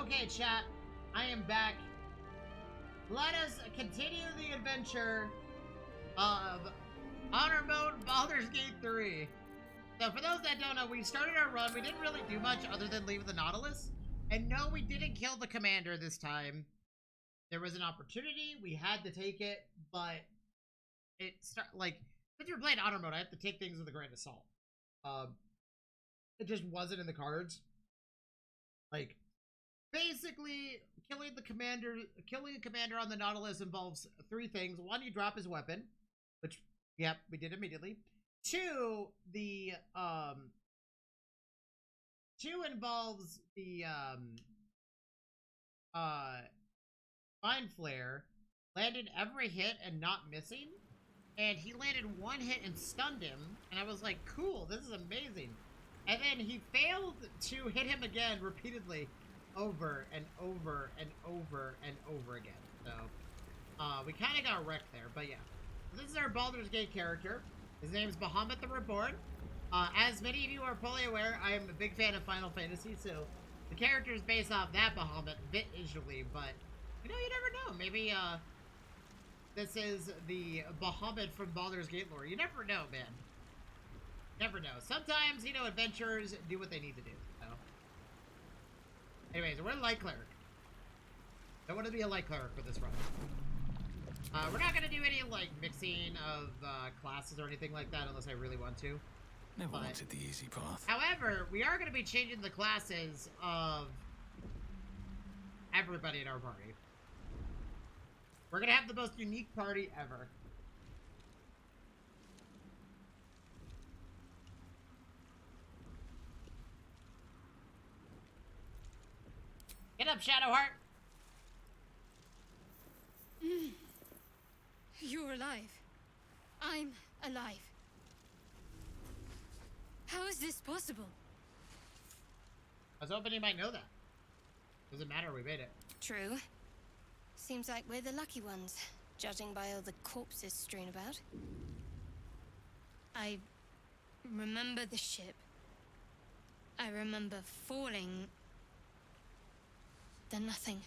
Okay, chat. I am back. Let us continue the adventure of Honor Mode Baldur's Gate 3. So for those that don't know, we started our run. We didn't really do much other than leave the Nautilus. And no, we didn't kill the commander this time. There was an opportunity. We had to take it, but since we're playing Honor Mode, I have to take things with a grain of salt. It just wasn't in the cards. Like, basically, killing a commander on the Nautilus involves three things. One, you drop his weapon, which, yep, we did immediately. Two involves the Mind Flare, landed every hit and not missing, and he landed one hit and stunned him, and I was like, cool, this is amazing. And then he failed to hit him again repeatedly, over and over and over and over again. So, we kind of got wrecked there, but yeah. This is our Baldur's Gate character. His name is Bahamut the Reborn. As many of you are probably aware, I am a big fan of Final Fantasy, so the character is based off that Bahamut visually, but, you know, you never know. Maybe, this is the Bahamut from Baldur's Gate lore. You never know, man. Never know. Sometimes, you know, adventurers do what they need to do, so. Anyways, we're a light cleric. Don't want to be a light cleric for this run. We're not going to do any, like, mixing of classes or anything like that unless I really want to. Never wanted the easy path. However, we are going to be changing the classes of everybody in our party. We're going to have the most unique party ever. Get up, Shadowheart! You're alive. I'm alive. How is this possible? I was hoping you might know that. Doesn't matter, we made it. True. Seems like we're the lucky ones, judging by all the corpses strewn about. I remember the ship. I remember falling. Then nothing.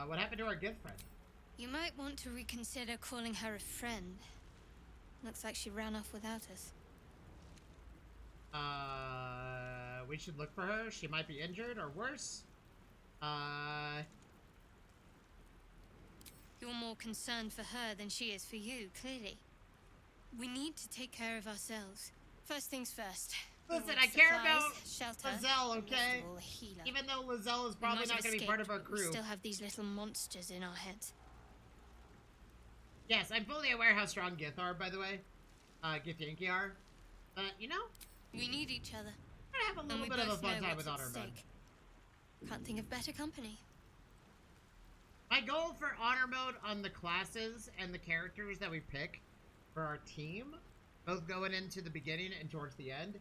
What happened to our gift friend? You might want to reconsider calling her a friend. Looks like she ran off without us. We should look for her. She might be injured or worse. You're more concerned for her than she is for you, clearly. We need to take care of ourselves. First things first. Listen, I care about shelter, Lizelle, okay? Even though Lizelle is probably not going to be part of our crew. We still have these little monsters in our heads. Yes, I'm fully aware how strong Gith are, by the way. Gith Yankee are. But, you know, we need each other. We're gonna have a little bit of a fun time with Honor Mode. Can't think of better company. My goal for Honor Mode on the classes and the characters that we pick for our team, both going into the beginning and towards the end,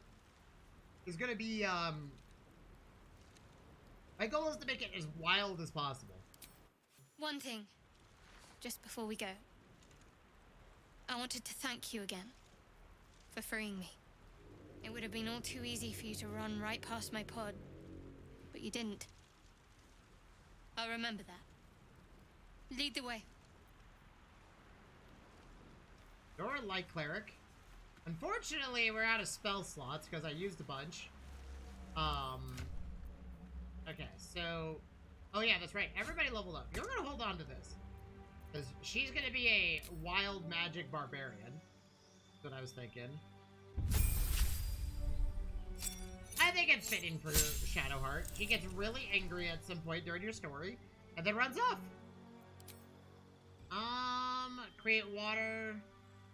is gonna be, my goal is to make it as wild as possible. One thing, just before we go. I wanted to thank you again for freeing me. It would have been all too easy for you to run right past my pod, but you didn't. I'll remember that. Lead the way. You're a light cleric. Unfortunately, we're out of spell slots because I used a bunch. Okay, so... Oh yeah, that's right. Everybody leveled up. You're gonna hold on to this. Because she's gonna be a wild magic barbarian. That's what I was thinking. I think it's fitting for Shadowheart. She gets really angry at some point during your story, and then runs off. Create water.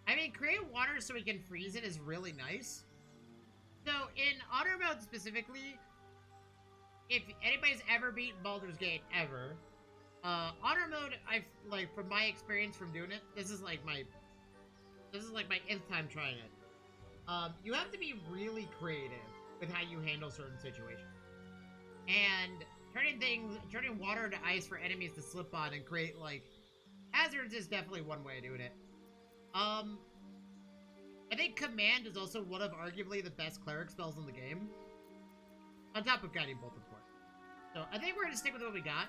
I mean, create water so we can freeze it is really nice. So, in Honor Mode specifically, if anybody's ever beaten Baldur's Gate, ever, Honor Mode, like, from my experience from doing it, this is like my nth time trying it. You have to be really creative with how you handle certain situations. And turning water to ice for enemies to slip on and create, like, hazards is definitely one way of doing it. I think Command is also one of arguably the best cleric spells in the game. On top of guiding bolt, of course. So I think we're gonna stick with what we got.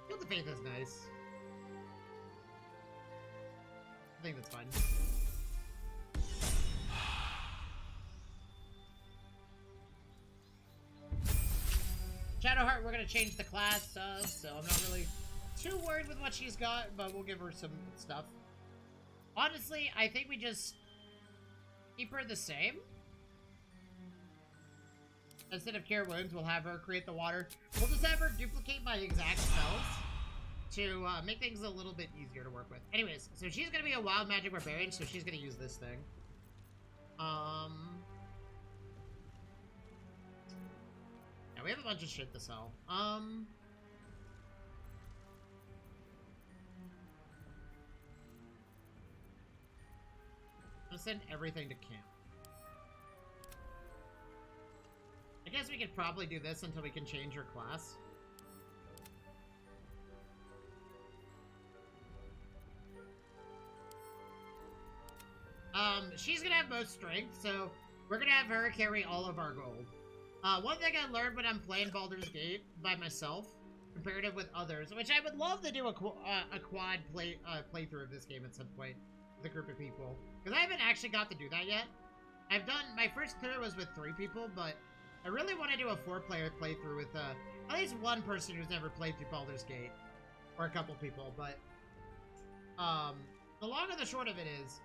Field of Faith is nice. I think that's fine. Shadowheart, we're gonna change the class of, so I'm not really too worried with what she's got, but we'll give her some stuff. Honestly, I think we just keep her the same. Instead of Cure Wounds, we'll have her create the water. We'll just have her duplicate my exact spells to make things a little bit easier to work with. Anyways, so she's gonna be a wild magic barbarian, so she's gonna use this thing. Yeah, we have a bunch of shit to sell. I'm gonna send everything to camp. I guess we could probably do this until we can change her class. She's gonna have most strength, so we're gonna have her carry all of our gold. One thing I learned when I'm playing Baldur's Gate by myself, comparative with others, which I would love to do a quad playthrough of this game at some point with a group of people, because I haven't actually got to do that yet. I've done, my first clear was with 3 people, but I really want to do a 4-player playthrough with at least one person who's never played through Baldur's Gate, or a couple people. But the long and the short of it is,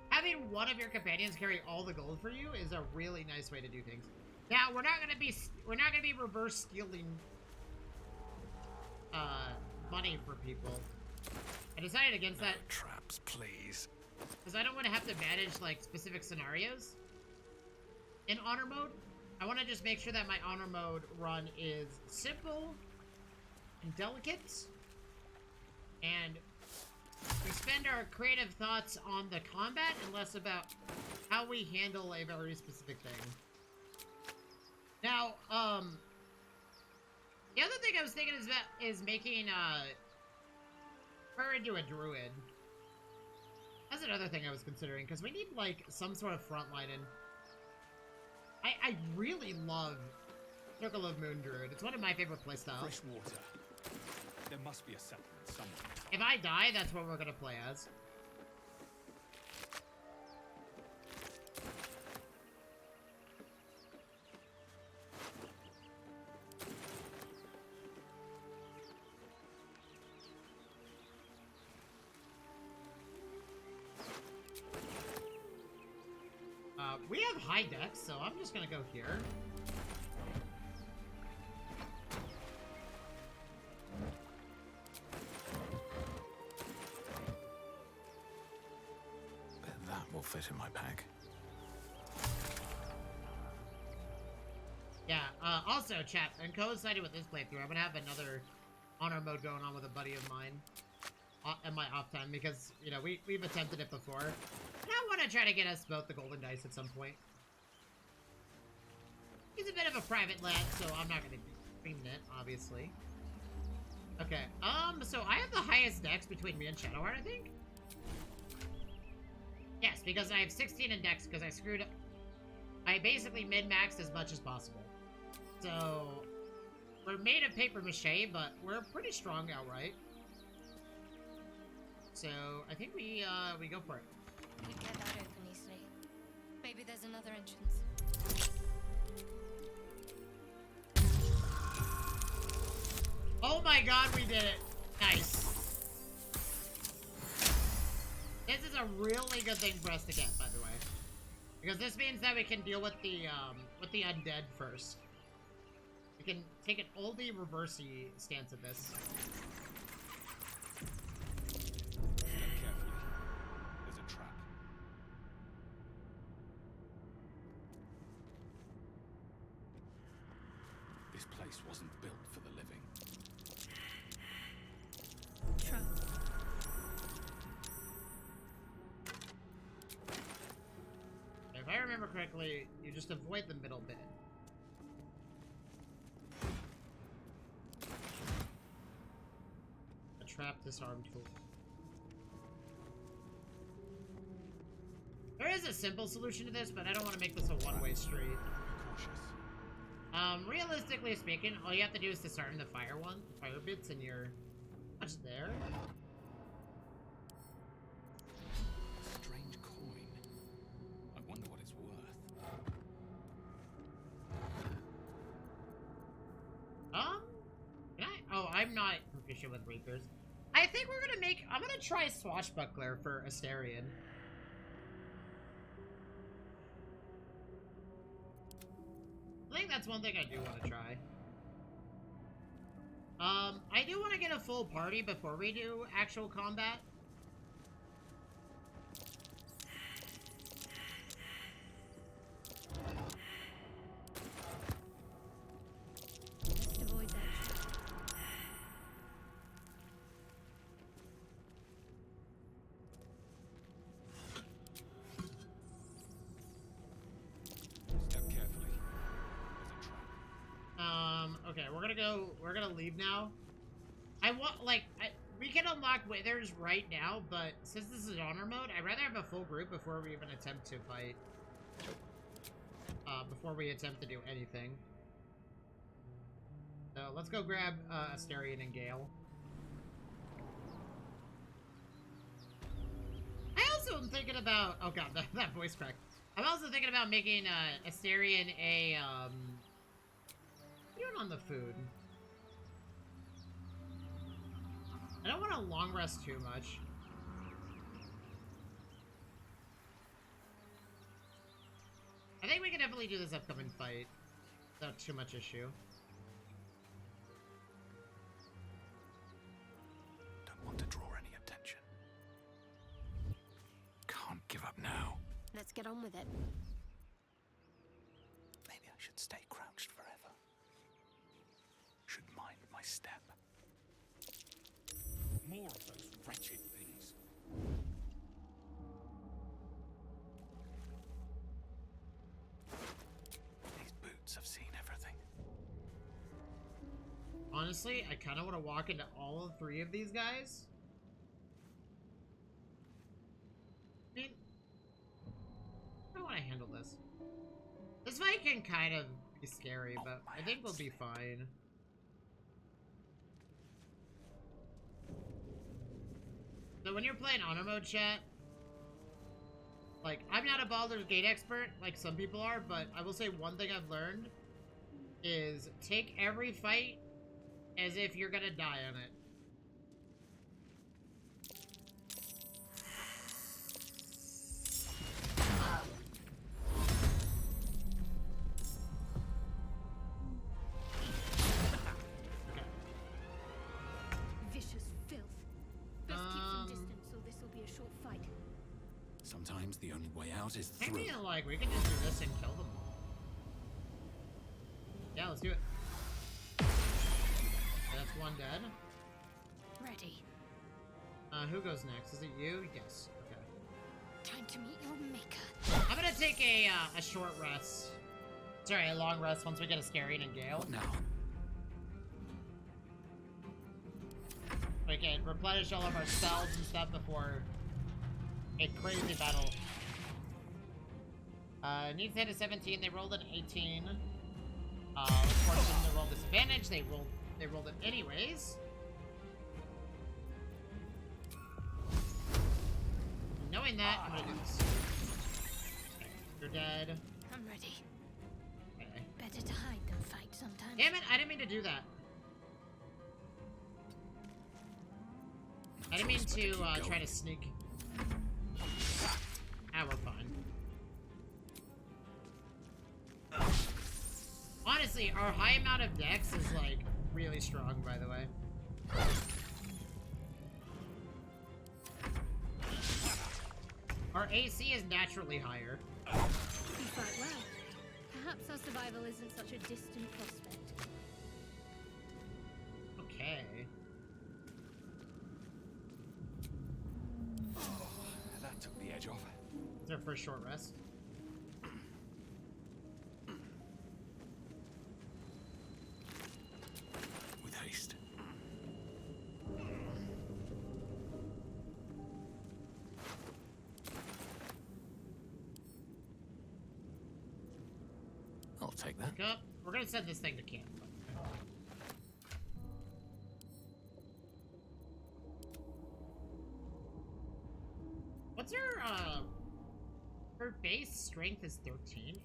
having one of your companions carry all the gold for you is a really nice way to do things. Now we're not gonna be reverse stealing money for people. I decided against that. Traps, please. Because I don't want to have to manage like specific scenarios in honor mode. I want to just make sure that my honor mode run is simple and delicate, and we spend our creative thoughts on the combat and less about how we handle a very specific thing. Now, the other thing I was thinking is making her into a druid. That's another thing I was considering, because we need like some sort of frontline in. I really love Circle of Moon Druid. It's one of my favorite playstyles. Fresh water. There must be a settlement somewhere. If I die, that's what we're gonna play as. We have high dex, so I'm just gonna go here. That will fit in my pack. Yeah, also, chat, and coinciding with this playthrough, I'm gonna have another honor mode going on with a buddy of mine at my off time, because, you know, we've attempted it before. And I want to try to get us both the golden dice at some point. He's a bit of a private lad, so I'm not gonna be streaming it, obviously. Okay, so I have the highest dex between me and Shadowheart, I think? Yes, because I have 16 in dex, because I screwed up. I basically min-maxed as much as possible. So, we're made of paper mache, but we're pretty strong outright. So, I think we go for it. We get that open easily. Maybe there's another entrance. Oh my god, we did it! Nice. This is a really good thing for us to get, by the way. Because this means that we can deal with the undead first. We can take an oldie reversey stance at this. Step carefully. There's a trap. This place wasn't built for the living. Trap. If I remember correctly, you just avoid the middle bit. A trap disarm tool. There is a simple solution to this, but I don't want to make this a one-way street. Be cautious. Realistically speaking, all you have to do is disarm the fire bits, and you're much there. Strange coin. I wonder what it's worth. Can I? Oh, I'm not proficient with Reapers. I think we're gonna make. I'm gonna try Swashbuckler for Asterion. I think that's one thing I do want to try. I do want to get a full party before we do actual combat. Just avoid that. Step carefully. There's a trap. Okay, we're gonna leave now. We can unlock Withers right now, but since this is honor mode, I'd rather have a full group before we even attempt to fight. Before we attempt to do anything. So, let's go grab, Asterion and Gale. I also am thinking about, oh god, that voice crack. I'm also thinking about making, Asterion a, what are you doing on the food? I don't want to long rest too much. I think we can definitely do this upcoming fight without too much issue. Don't want to draw any attention. Can't give up now. Let's get on with it. Maybe I should stay crouched forever. Should mind my step. More of those wretched things. These boots have seen everything. Honestly, I kind of want to walk into all three of these guys. I mean, how do I want to handle this? This fight can kind of be scary, but I think we'll be fine. So when you're playing honor mode, chat, like, I'm not a Baldur's Gate expert like some people are, but I will say one thing I've learned is take every fight as if you're gonna die on it. Vicious filth. Best keep some distance, so this will be a short fight. Sometimes the only way out is I through. feel like we can just do this and kill them all. Yeah, let's do it. That's one dead. Ready. Who goes next? Is it you? Yes. Okay. Time to meet your maker. I'm gonna take a short rest. Sorry, a long rest once we get Asterion and Gale. What now? We can replenish all of our spells and stuff before a crazy battle. Needs to hit a 17. They rolled an 18. Of course, they rolled disadvantage. They rolled it anyways. Knowing that, I'm gonna do this. Okay, you're dead. I'm ready. Okay. Better to hide than fight sometimes. Damn it! I didn't mean to do that. I didn't mean to try to sneak. Ah, we're fine. Honestly, our high amount of dex is like really strong, by the way. Our AC is naturally higher. You fight well. Perhaps our survival isn't such a distant prospect. Okay. That took the edge off. Is our first short rest? With haste. I'll take that. Pick up. We're gonna send this thing to camp. What's her base strength is 13?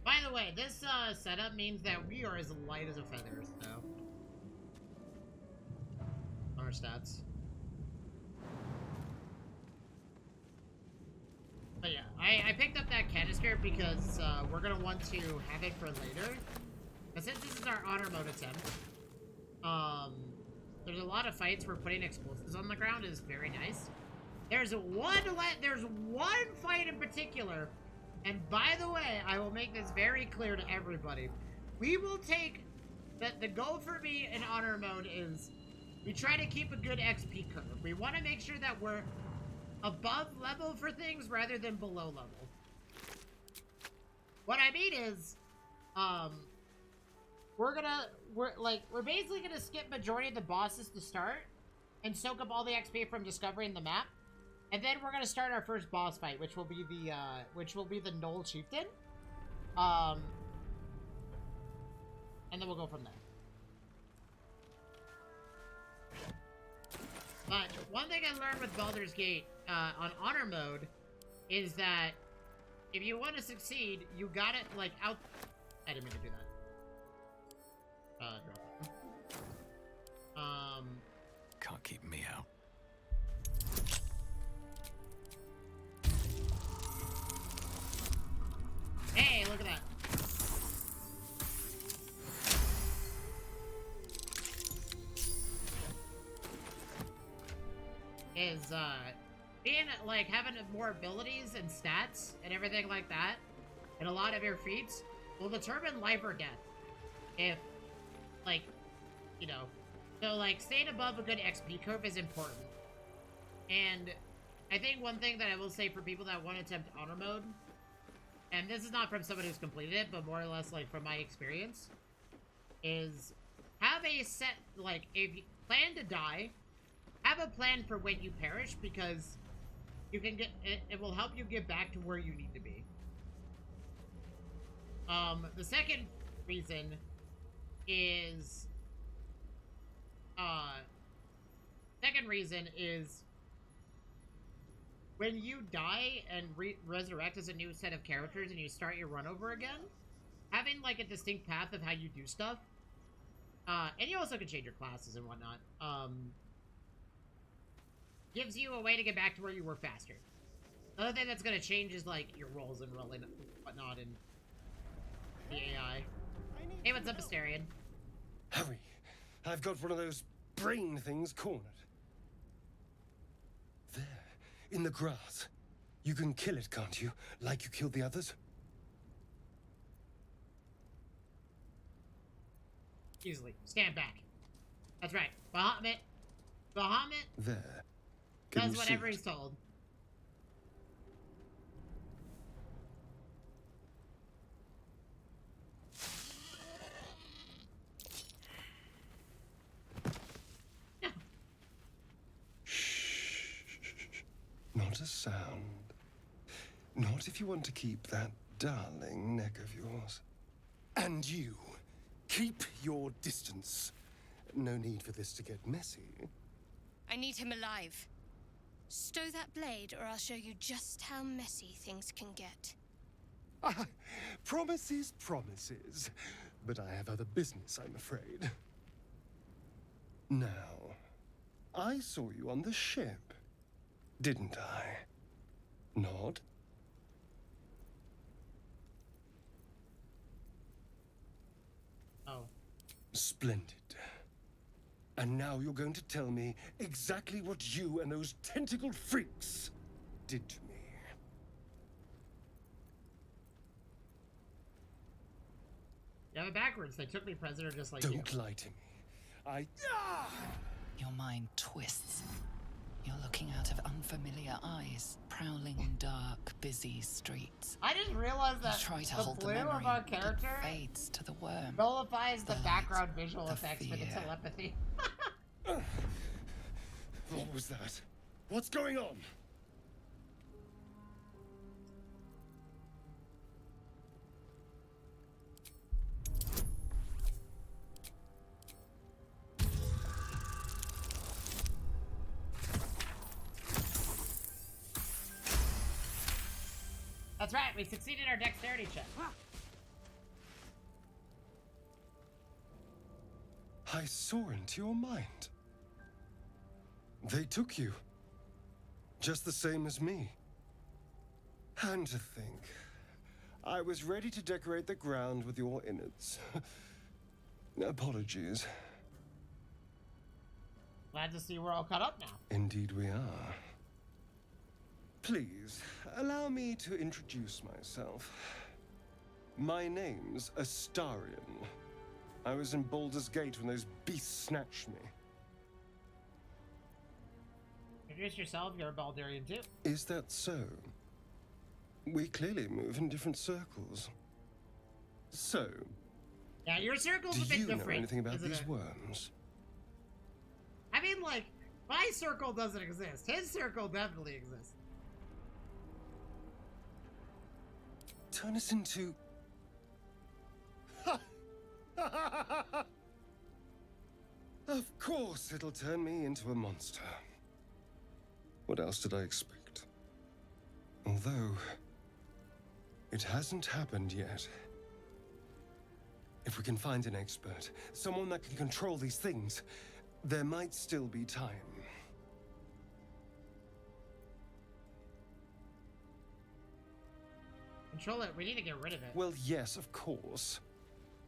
By the way, this setup means that we are as light as a feather, so. On our stats. But yeah, I picked up that canister because we're gonna want to have it for later. But since this is our honor mode attempt, there's a lot of fights where putting explosives on the ground is very nice. There's one fight in particular, and by the way, I will make this very clear to everybody. We will take that the goal for me in honor mode is we try to keep a good XP curve. We want to make sure that we're above level for things rather than below level. What I mean is, we're basically gonna skip majority of the bosses to start and soak up all the XP from discovering the map. And then we're gonna start our first boss fight, which will be the Knoll Chieftain. And then we'll go from there. But one thing I learned with Baldur's Gate on honor mode is that if you want to succeed, you gotta like out. I didn't mean to do that. Can't keep me out. Hey, look at that. Is, being, like, having more abilities and stats and everything like that, and a lot of your feats, will determine life or death. If, like, you know, so, like, staying above a good XP curve is important. And I think one thing that I will say for people that want to attempt honor mode, and this is not from someone who's completed it, but more or less, like, from my experience, is have a set, like, if you plan to die, have a plan for when you perish, because you can get, it will help you get back to where you need to be. The second reason is, when you die and resurrect as a new set of characters and you start your run over again, having, like, a distinct path of how you do stuff, and you also can change your classes and whatnot, gives you a way to get back to where you were faster. Another thing that's gonna change is, like, your rolls and rolling and whatnot and the AI. Hey, what's up, Asterion? Hurry! I've got one of those brain things cornered. There, in the grass. You can kill it, can't you? Like you killed the others? Easily. Stand back. That's right. Bahamut There. Can does you whatever see he's it? told. Not a sound. Not if you want to keep that darling neck of yours. And you, keep your distance. No need for this to get messy. I need him alive. Stow that blade, or I'll show you just how messy things can get. Ah, promises, promises. But I have other business, I'm afraid. Now, I saw you on the ship, didn't I? Nod? Oh. Splendid. And now you're going to tell me exactly what you and those tentacled freaks did to me. You have it backwards. They took me prisoner just like you. Don't lie to me. Your mind twists. You're looking out of unfamiliar eyes, prowling dark, busy streets. I just realized You that try to the hold the blue memory, of our but it character fades to the worm. nullifies the The background light, visual the effects for the fear. telepathy. What was that? What's going on? That's right, we succeeded our dexterity check. I saw into your mind. They took you. Just the same as me. And to think, I was ready to decorate the ground with your innards. Apologies. Glad to see we're all caught up now. Indeed we are. Please, allow me to introduce myself. My name's Astarion. I was in Baldur's Gate when those beasts snatched me. Introduce yourself, you're a Baldurian too. Is that so? We clearly move in different circles. So, Yeah, your circle's do a bit you know different. anything about isn't these it? worms? I mean, like, my circle doesn't exist. His circle definitely exists. Turn us into... Of course it'll turn me into a monster. What else did I expect? Although, it hasn't happened yet. If we can find an expert, someone that can control these things, there might still be time. Control it. We need to get rid of it. Well, yes, of course.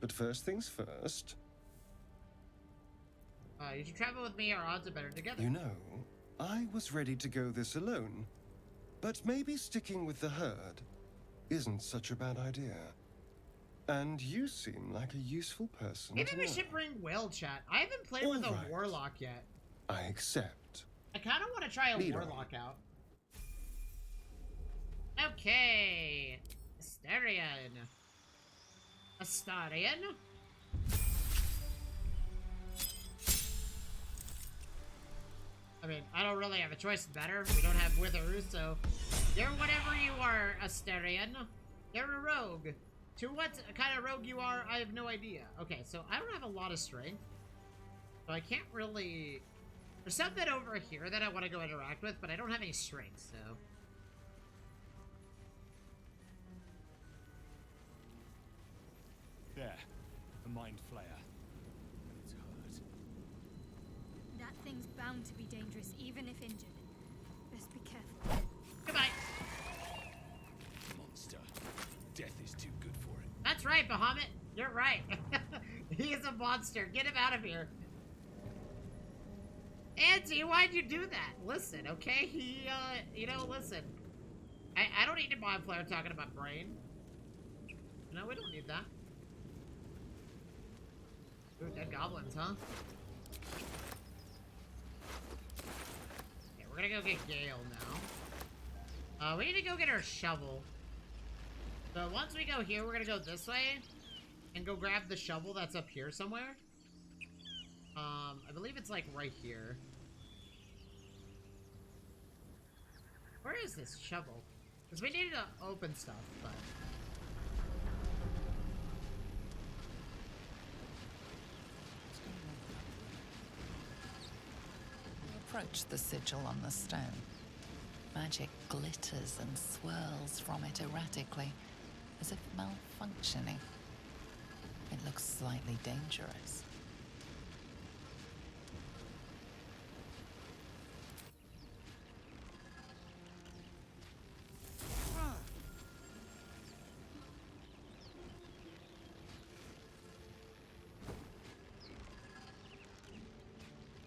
But first things first, You should travel with me. Our odds are better together. you know, I was ready to go this alone. But maybe sticking with the herd isn't such a bad idea. And you seem like a useful person Maybe to we know. should bring Will, chat. I haven't played with a Alright. warlock yet. I accept. I kind of want to try a Lead on. warlock out. Okay. Astarion. Astarion? I mean, I don't really have a choice better. We don't have Wither, so you're whatever you are, Astarion. You're a rogue. To what kind of rogue you are, I have no idea. Okay, so I don't have a lot of strength. So I can't really... There's something over here that I want to go interact with, but I don't have any strength, so... There. The mind flayer. It's hurt. That thing's bound to be dangerous, even if injured. Best be careful. Goodbye. Monster. Death is too good for it. That's right, Bahamut. You're right. He is a monster. Get him out of here. Auntie, why'd you do that? Listen, okay? He, you know, listen. I don't need a mind flare talking about brain. No, we don't need that. Ooh, dead goblins, huh? Okay, we're gonna go get Gale now. We need to go get our shovel. So once we go here, we're gonna go this way and go grab the shovel that's up here somewhere. I believe it's like right here. Where is this shovel? Because we needed to open stuff, but... Approach the sigil on the stone. Magic glitters and swirls from it erratically, as if malfunctioning. It looks slightly dangerous.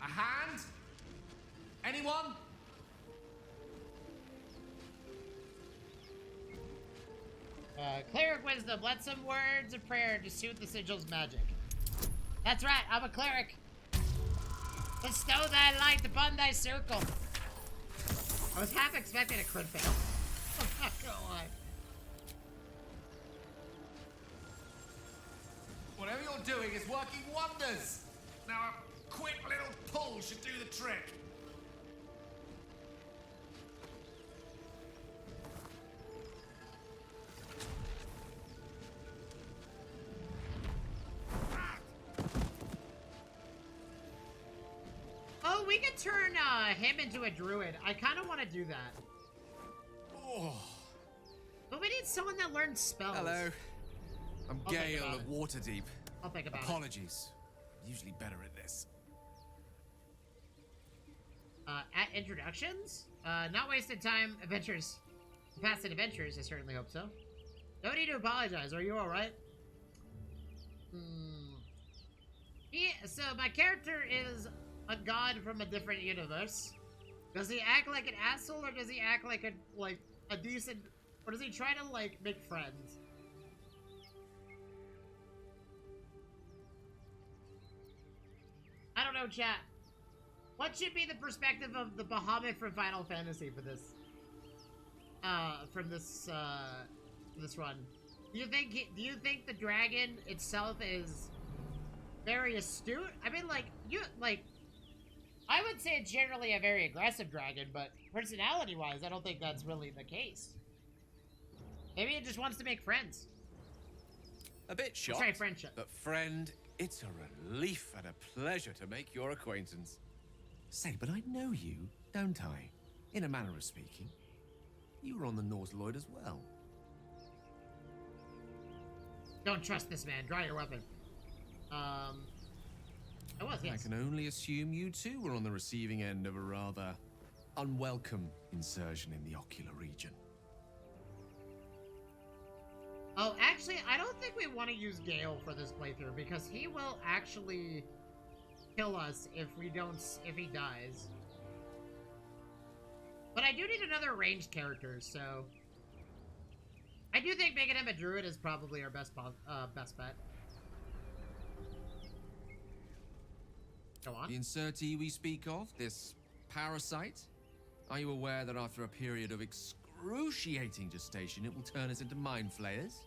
A hand? Anyone? Cleric wisdom. Let some words of prayer to soothe the sigil's magic. That's right, I'm a cleric. Bestow thy light upon thy circle. I was half expecting a crit fail. I'm not gonna lie. Whatever you're doing is working wonders. Now a quick little pull should do the trick. Oh, we could turn him into a druid. I kind of want to do that. Oh, But we need someone that learns spells. Hello. I'm I'll think Gale about of it. Waterdeep. I'll think about Apologies. Usually better at this. it. At introductions? Not wasted time. Adventures. Past adventures, I certainly hope so. No need to apologize. Are you alright? So my character is a god from a different universe. Does he act like an asshole, or does he act like a decent, or does he try to like make friends? I don't know, chat. What should be the perspective of the Bahamut from Final Fantasy for this? From this run? Do you think the dragon itself is very astute? I mean, I would say it's generally a very aggressive dragon, but personality-wise, I don't think that's really the case. Maybe it just wants to make friends. A bit shocked. Sorry, friendship. But friend, it's a relief and a pleasure to make your acquaintance. Say, but I know you, don't I? In a manner of speaking. You were on the Norse Lloyd as well. Don't trust this man. Draw your weapon. I was, yes. I can only assume you too were on the receiving end of a rather unwelcome insertion in the ocular region. Oh, actually, I don't think we want to use Gale for this playthrough, because he will actually kill us if he dies. But I do need another ranged character, so I do think making him a druid is probably our best bet. Go on. The insertee we speak of, this parasite, are you aware that after a period of excruciating gestation, it will turn us into mind flayers?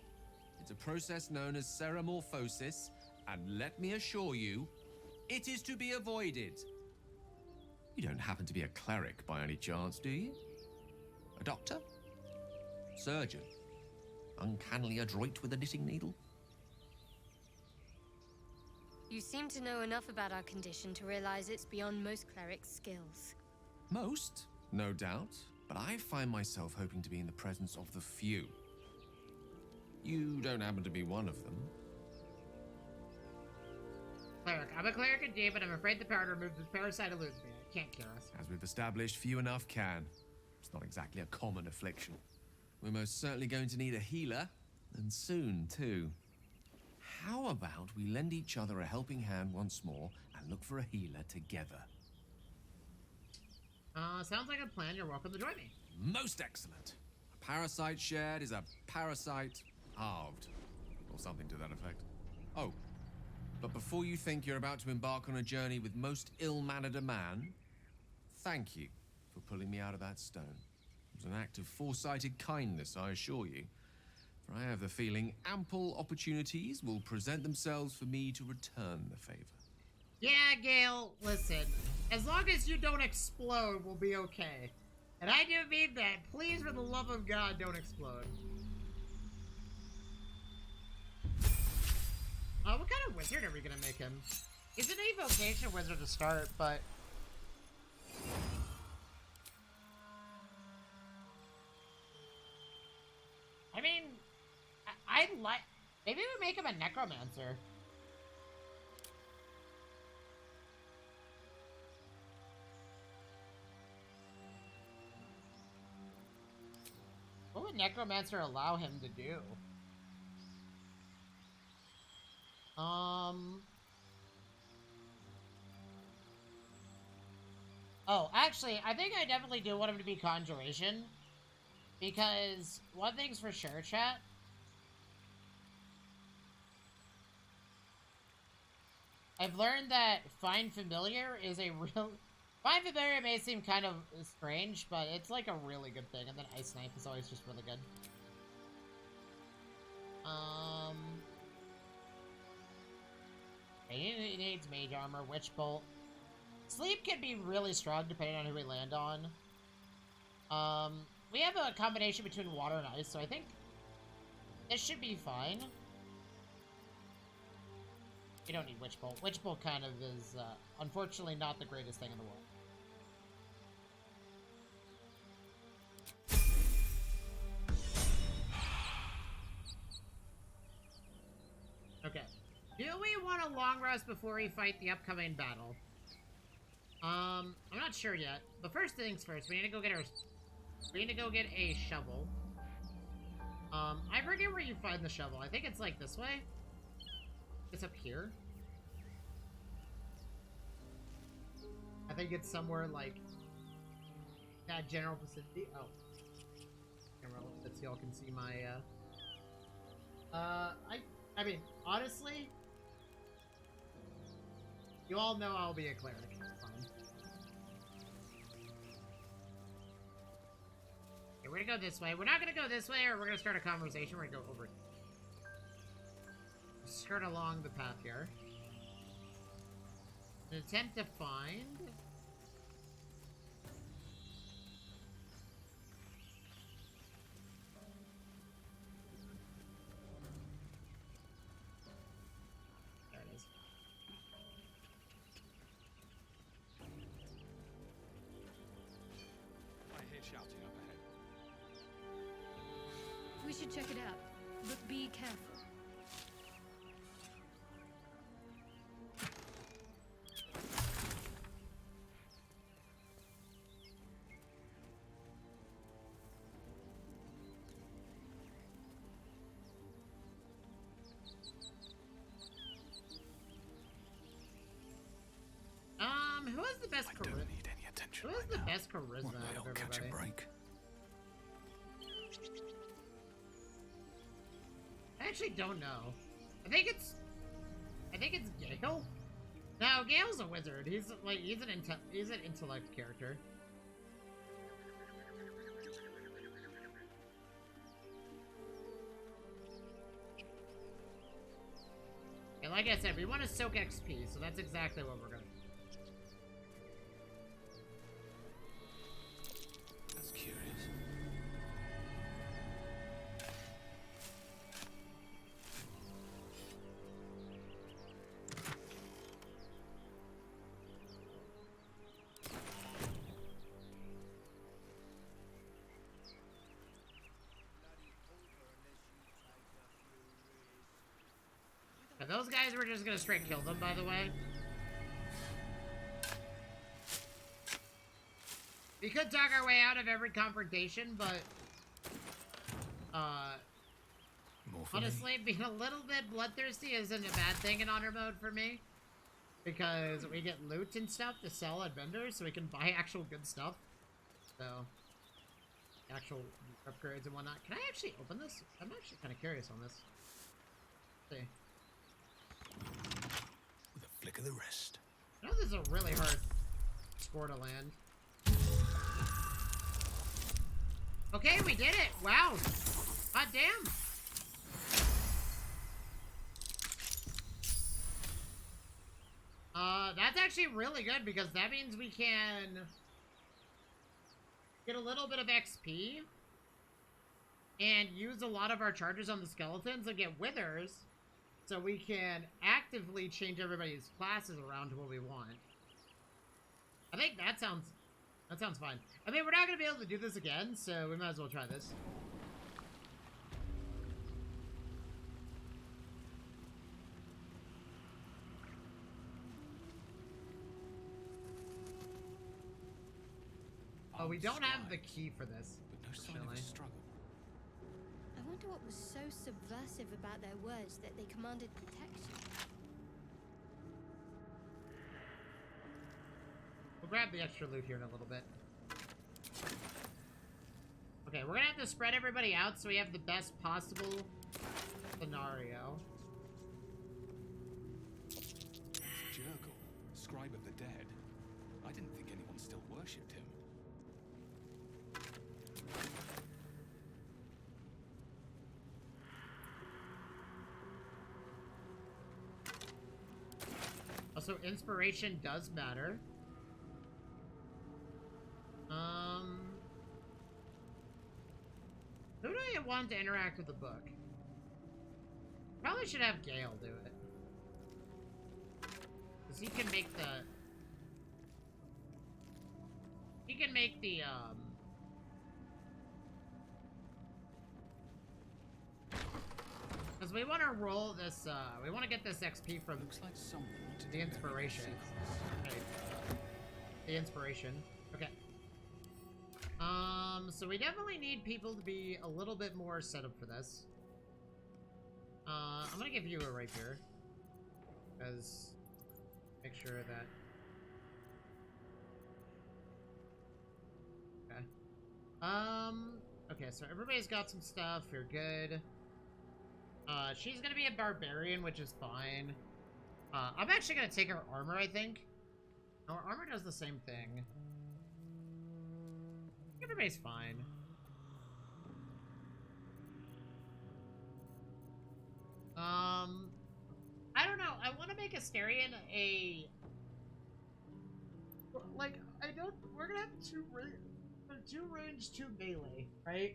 It's a process known as ceramorphosis, and let me assure you, it is to be avoided. You don't happen to be a cleric by any chance, do you? A doctor? Surgeon? Uncannily adroit with a knitting needle? You seem to know enough about our condition to realize it's beyond most clerics' skills. Most, no doubt, but I find myself hoping to be in the presence of the few. You don't happen to be one of them. Cleric. I'm a cleric indeed, but I'm afraid the power to remove this parasite eludes me. It can't cure us. As we've established, few enough can. It's not exactly a common affliction. We're most certainly going to need a healer, and soon, too. How about we lend each other a helping hand once more and look for a healer together? Sounds like a plan. You're welcome to join me. Most excellent. A parasite shared is a parasite halved, or something to that effect. Oh, but before you think you're about to embark on a journey with most ill-mannered a man, thank you for pulling me out of that stone. It was an act of foresighted kindness, I assure you. For I have the feeling ample opportunities will present themselves for me to return the favor. Yeah, Gale, listen. As long as you don't explode, we'll be okay. And I do mean that. Please, for the love of God, don't explode. What kind of wizard are we gonna make him? He's an evocation wizard to start, but... I mean... I like... Maybe we make him a necromancer. What would necromancer allow him to do? Oh, actually, I think I definitely do want him to be conjuration. Because, one thing's for sure, chat. I've learned that Find Familiar is a real... Find Familiar may seem kind of strange, but it's like a really good thing. And then Ice Knife is always just really good. He needs Mage Armor, Witch Bolt. Sleep can be really strong depending on who we land on. We have a combination between water and ice, so I think this should be fine. We don't need Witch Bolt. Witch Bolt kind of is, unfortunately, not the greatest thing in the world. we want a long rest before we fight the upcoming battle? I'm not sure yet. But first things first, we need to go get a shovel. I forget where you find the shovel. I think it's like this way. It's up here. I think it's somewhere like that general vicinity. Oh. Camera a little bit so y'all can see my I mean, honestly, you all know I'll be a cleric. It's fine. Okay, we're gonna go this way. We're not gonna go this way, or we're gonna start a conversation. We're gonna go over. Skirt along the path here. An attempt to find. There it is. I hear shouting up ahead. We should check it out, but be careful. Who has the best I don't charisma? need any attention Who has right the now. best charisma One day out of I'll catch a everybody? break. I actually don't know. I think it's Gale. No, Gale's a wizard. He's an intellect character. And like I said, we want to soak XP, so that's exactly what we're gonna do. That's curious. And those guys were just gonna straight kill them, by the way. We could talk our way out of every confrontation, but More for me. honestly, being a little bit bloodthirsty isn't a bad thing in honor mode for me. Because we get loot and stuff to sell at vendors, so we can buy actual good stuff. So, actual upgrades and whatnot. Can I actually open this? I'm actually kind of curious on this. Let's see. With a flick of the wrist. I know this is a really hard score to land. Okay, we did it! Wow! Hot damn! That's actually really good because that means we can get a little bit of XP and use a lot of our charges on the skeletons and get withers so we can actively change everybody's classes around to what we want. I think that sounds fine. I mean, we're not going to be able to do this again, so we might as well try this. Oh, we don't have the key for this. But no sign of a unfortunately. struggle. I wonder what was so subversive about their words that they commanded protection. We'll grab the extra loot here in a little bit. Okay, we're gonna have to spread everybody out so we have the best possible scenario. Jurgle, scribe of the dead. I didn't think anyone still worshipped him. Also, inspiration does matter. Who do I want to interact with the book? Probably should have Gale do it. Because he can make the... He can make the, Because because we want to roll this, we want to get this XP from Looks like someone wanted the to bury inspiration. secrets. Okay. The inspiration. Okay. So we definitely need people to be a little bit more set up for this. I'm gonna give you a rapier. Because, make sure that... Okay. Okay, so everybody's got some stuff. You're good. She's gonna be a barbarian, which is fine. I'm actually gonna take her armor, I think. No, her armor does the same thing. Everybody's fine. I don't know. I want to make Asterion a... Like, we're gonna have two range, two melee, right?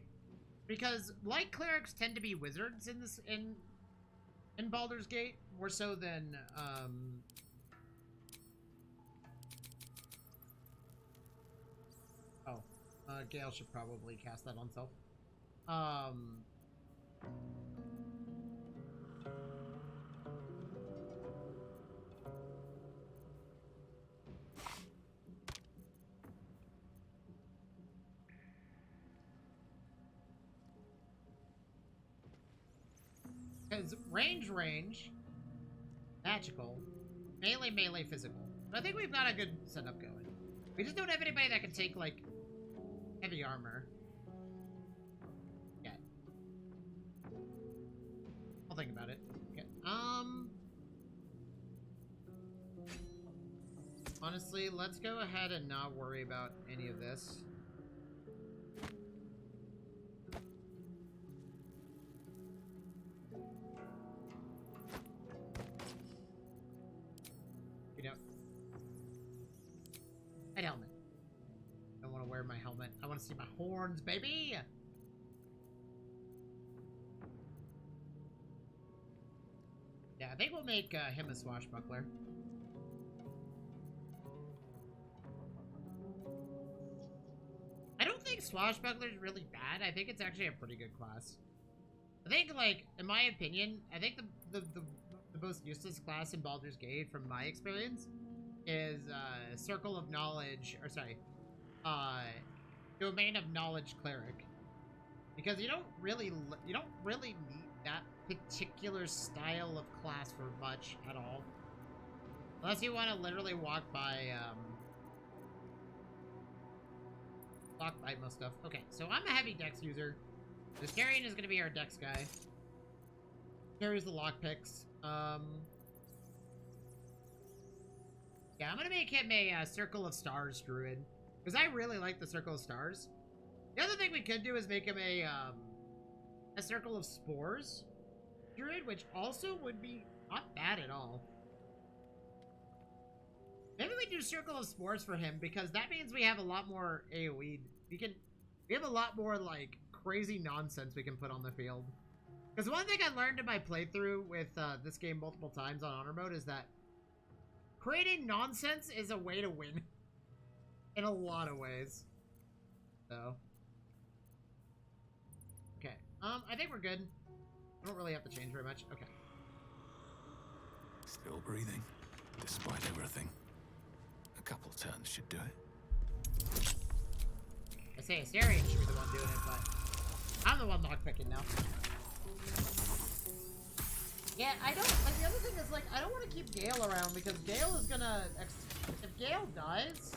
Because light clerics tend to be wizards in Baldur's Gate, more so than, Gale should probably cast that on self. Because range, magical, melee, physical. I think we've got a good setup going. We just don't have anybody that can take, like, heavy armor. Yeah. I'll think about it. Okay. Honestly, let's go ahead and not worry about any of this. Head helmet. I don't want to wear my helmet. I want to see my horns, baby! Yeah, I think we'll make him a swashbuckler. I don't think swashbuckler is really bad. I think it's actually a pretty good class. I think, like, in my opinion, I think the most useless class in Baldur's Gate, from my experience, is Circle of Knowledge, or sorry, Domain of Knowledge Cleric, because you don't really need that particular style of class for much at all, unless you want to literally walk by most stuff. Okay, so I'm a heavy dex user. The Asterion is going to be our dex guy. Carries the lockpicks. Yeah, I'm gonna make him a Circle of Stars druid, because I really like the Circle of Stars. The other thing we could do is make him a Circle of Spores druid, which also would be not bad at all. Maybe we do Circle of Spores for him, because that means we have a lot more AoE. We have a lot more, like, crazy nonsense we can put on the field. Because one thing I learned in my playthrough with this game multiple times on Honor Mode is that creating nonsense is a way to win. In a lot of ways. So. Okay. I think we're good. I don't really have to change very much. Okay. Still breathing, despite everything. A couple turns should do it. I say Asterion should be the one doing it, but I'm the one lockpicking now. Yeah, I don't, like, the other thing is, like, I don't want to keep Gale around, because Gale is gonna, if Gale dies,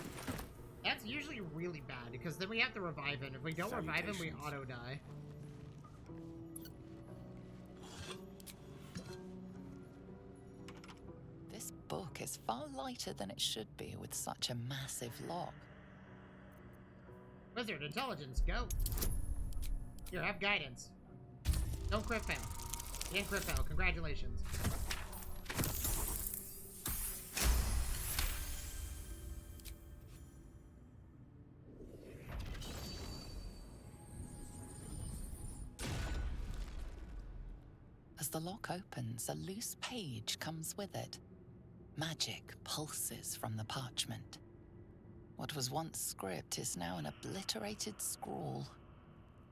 that's usually really bad, because then we have to revive him. If we don't revive him, we auto-die. This book is far lighter than it should be with such a massive lock. Wizard, intelligence, go! Here, have guidance. Don't crit fail. You didn't crit fail, congratulations. As the lock opens, a loose page comes with it. Magic pulses from the parchment. What was once script is now an obliterated scrawl.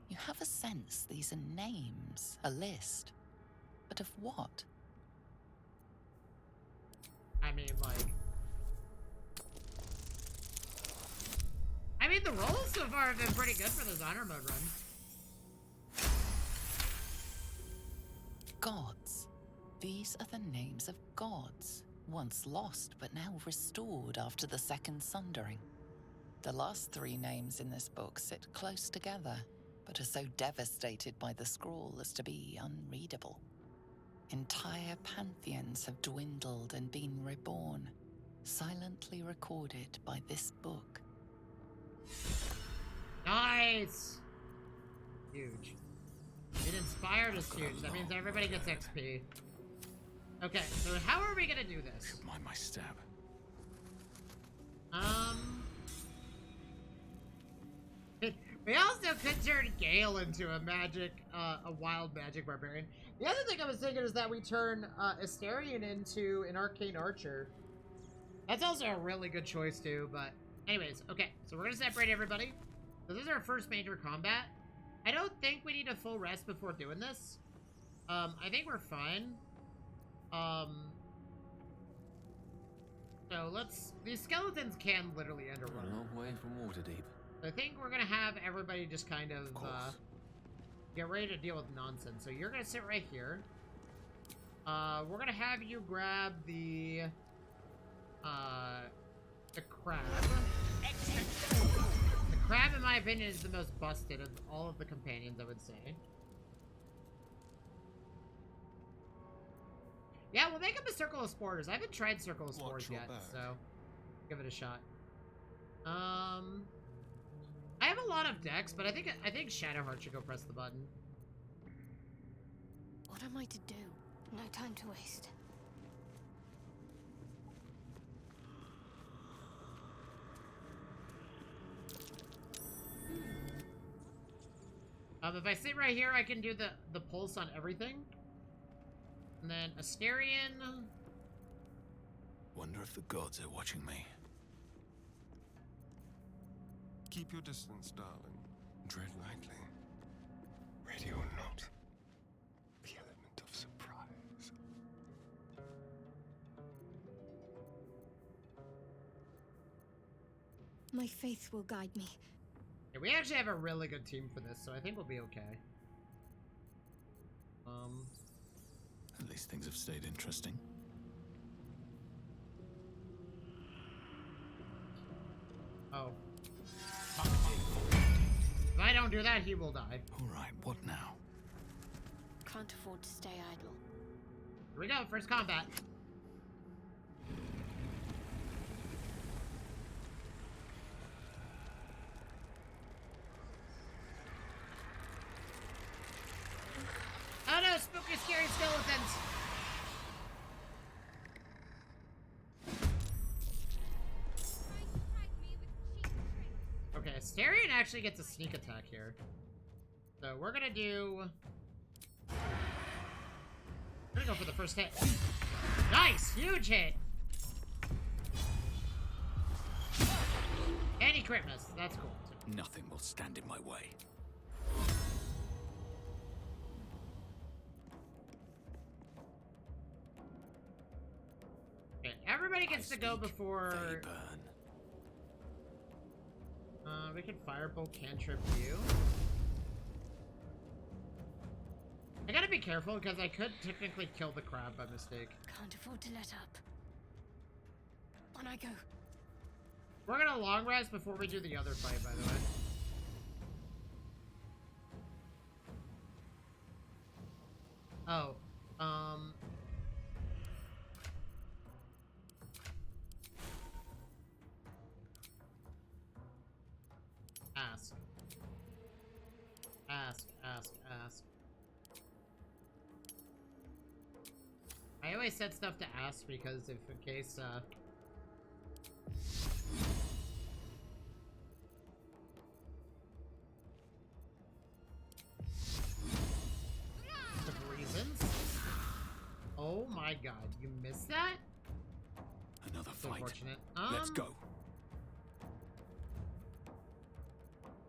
You have a sense these are names, a list, but But of what? I mean, like... I mean, the rolls so far have been pretty good for those honor mode runs. Gods. These are the names of gods, once lost but now restored after the Second Sundering. The last three names in this book sit close together, but are so devastated by the scroll as to be unreadable. Entire pantheons have dwindled and been reborn, silently recorded by this book. Nice! Huge. It inspired a student. That means everybody gets XP. Okay, so how are we gonna do this? Should mind my stab. We also could turn Gale into a wild magic barbarian. The other thing I was thinking is that we turn Asterion into an arcane archer. That's also a really good choice too, but anyways, okay. So we're gonna separate everybody. So this is our first major combat. I don't think we need a full rest before doing this. I think we're fine. So these skeletons can literally end a A run. long way from Waterdeep. I think we're gonna have everybody just kind of get ready to deal with nonsense. So you're gonna sit right here. We're gonna have you grab the crab. The crab, in my opinion, is the most busted of all of the companions, I would say. Yeah, we'll make him a Circle of Spores. I haven't tried Circle of Spores yet, so give it a shot. I have a lot of decks, but I think Shadowheart should go press the button. What am I to do? No time to waste. If I sit right here, I can do the pulse on everything. And then Asterion. Wonder if the gods are watching me. Keep your distance, darling. Tread lightly. Ready or not, the element of surprise. My faith will guide me. Yeah, we actually have a really good team for this, so I think we'll be okay. At least things have stayed interesting. Oh. If I don't do that, he will die. All right, what now? Can't afford to stay idle. Here we go, first combat. Oh no, spooky, scary skeletons! Okay, Asterion actually gets a sneak attack here. So we're gonna go for the first hit. Nice! Huge hit! And he crit missed. That's cool. Nothing will stand in my way. Okay, everybody gets to go before... They burn. We can firebolt cantrip you. I gotta be careful because I could technically kill the crab by mistake. Can't afford to let up. On I go. We're gonna long rest before we do the other fight, by the way. Oh, Ask. I always said stuff to ask because if in case, of reasons. Oh my god, you missed that? Another So fight. unfortunate. Let's go.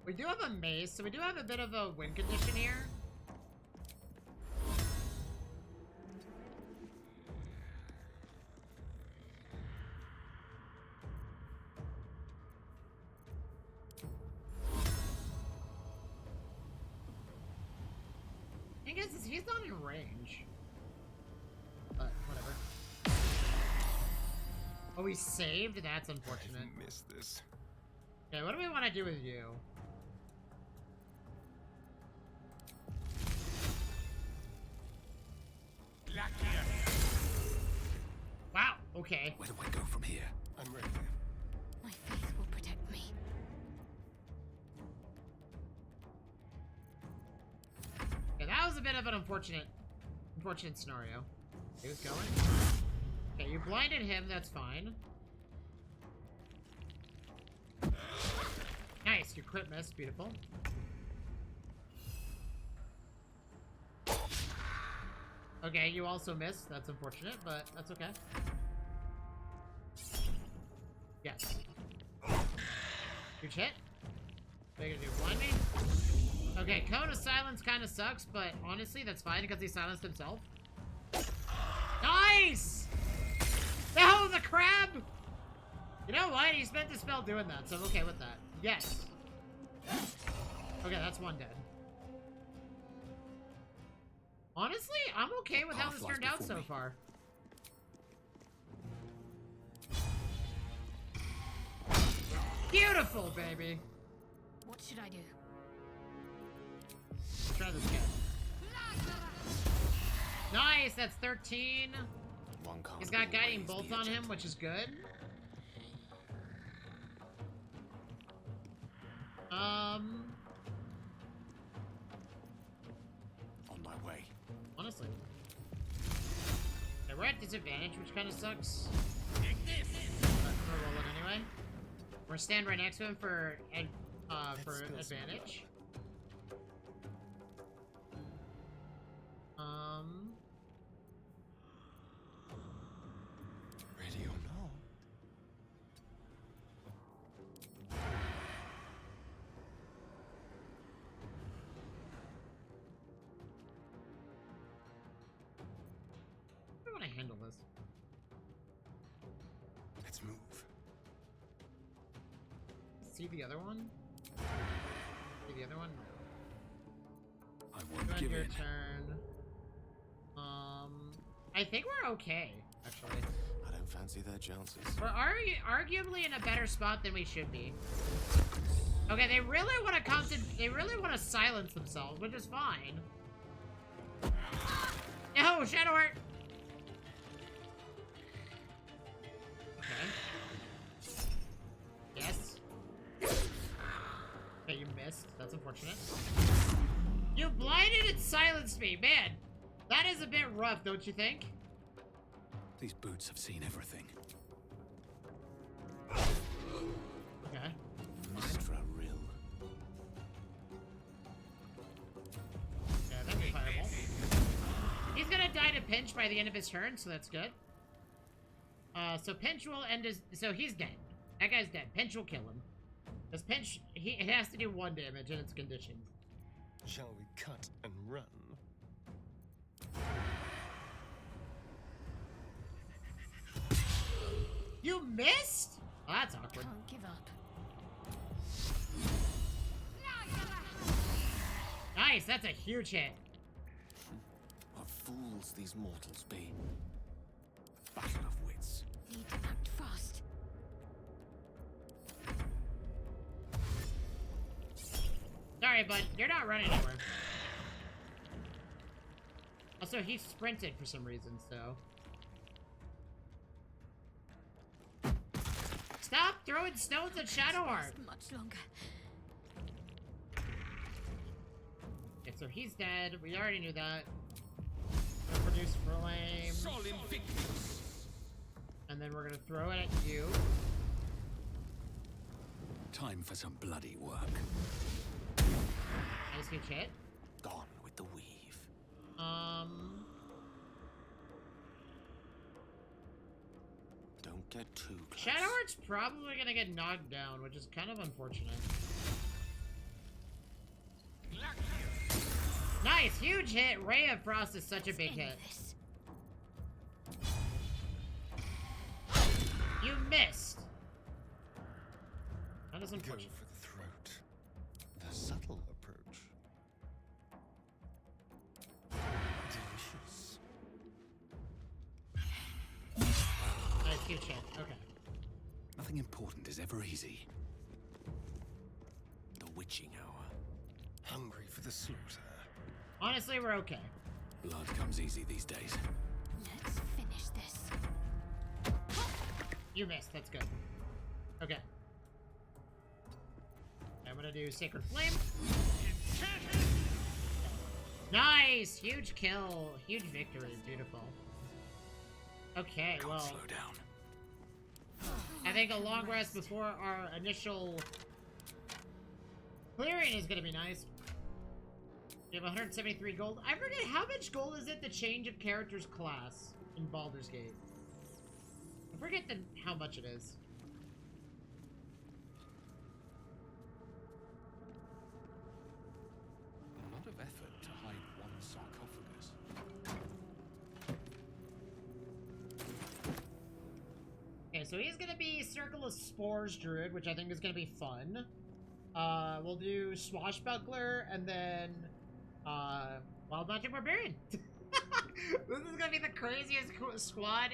We do have a mace, so we do have a bit of a win condition here. Thing is he's not in range. But whatever. Oh, he saved? That's unfortunate. I've missed this. Okay, what do we want to do with you? Wow, okay. Where do I go from here? I'm ready. My faith will protect me. Okay, that was a bit of an unfortunate scenario. He was going. Okay, you blinded him, that's fine. Nice, you crit miss, beautiful. Okay, you also missed, that's unfortunate, but that's okay. Yes. Huge hit. What are you gonna do, blind me? Okay, Cone of Silence kind of sucks, but honestly, that's fine because he silenced himself. Nice! No, the crab! You know what? He spent the spell doing that, so I'm okay with that. Yes. Okay, that's one dead. Honestly, I'm okay with how this turned out so far. Beautiful, baby! What should I do? Let's try this again. Nice, that's 13. He's got Guiding Bolt on him, which is good. On my way. Honestly. Okay, we're at disadvantage, which kind of sucks. But we'll roll it anyway. We're gonna stand right next to him for advantage. Ready or not? How do I want to handle this? Let's move. See the other one? See the other one? I Go won't on give your in. turn. I think we're okay, actually. I don't fancy their chances. We're arguably in a better spot than we should be. Okay, they really want to come to. They really want to silence themselves, which is fine. No, Shadowheart. Okay. Yes. Okay, you missed. That's unfortunate. You blinded and silenced me, man. That is a bit rough, don't you think? These boots have seen everything. Okay. Mistra Rill. Yeah, that'd be fireball. He's gonna die to pinch by the end of his turn, so that's good. So pinch will end his. So he's dead. That guy's dead. Pinch will kill him. Because pinch, it has to do 1 damage and it's conditioned. Shall we cut and run? You missed? Oh, that's awkward. Can't give up. Nice, that's a huge hit. What fools these mortals be. Battle of wits. Need to act fast. Sorry, bud. You're not running anywhere. Also, he sprinted for some reason, so... Stop throwing stones at Shadowheart! Much longer. Okay, so he's dead. We already knew that. Gonna produce flame. And then we're gonna throw it at you. Time for some bloody work. Nice huge hit. Gone with the weave. Don't get too close. Shadowheart's probably gonna get knocked down, which is kind of unfortunate. Nice, huge hit. Ray of Frost is such a big End hit. this. You missed. That is Go unfortunate. for the throat. The subtle approach. huge hit. Okay. Nothing important is ever easy. The witching hour. Hungry for the slaughter. Honestly, we're okay. Blood comes easy these days. Let's finish this. You missed. That's good. Okay. I'm gonna do Sacred Flame. Nice! Huge kill. Huge victory. Beautiful. Okay, Can't well, slow down. I think a long rest before our initial clearing is gonna be nice. We have 173 gold. I forget, how much gold is it to change a character's class in Baldur's Gate? I forget how much it is. A lot of effort to hide one sarcophagus. Okay, so he's gonna be Circle of Spores Druid, which I think is gonna be fun. We'll do Swashbuckler, and then, Wild Magic Barbarian. This is gonna be the craziest squad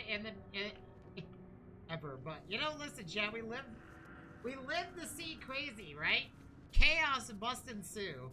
ever. But, you know, listen, chat, we live to see crazy, right? Chaos must ensue.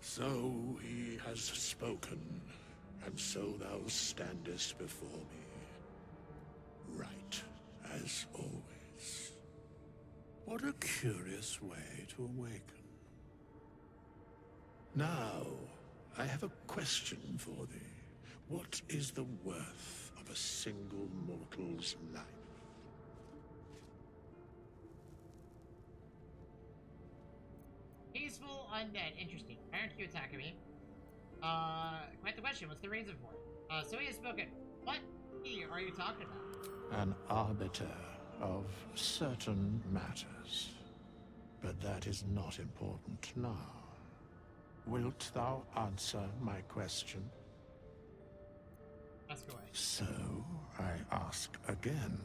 So he has spoken, and so thou standest before me. Right, as always. What a curious way to awaken. Now, I have a question for thee. What is the worth of a single mortal's life? Peaceful undead. Interesting. Why aren't you attacking me? Quite the question. What's the reason for it? So he has spoken. What are you talking about? An arbiter of certain matters. But that is not important now. Wilt thou answer my question? Ask away. So, I ask again,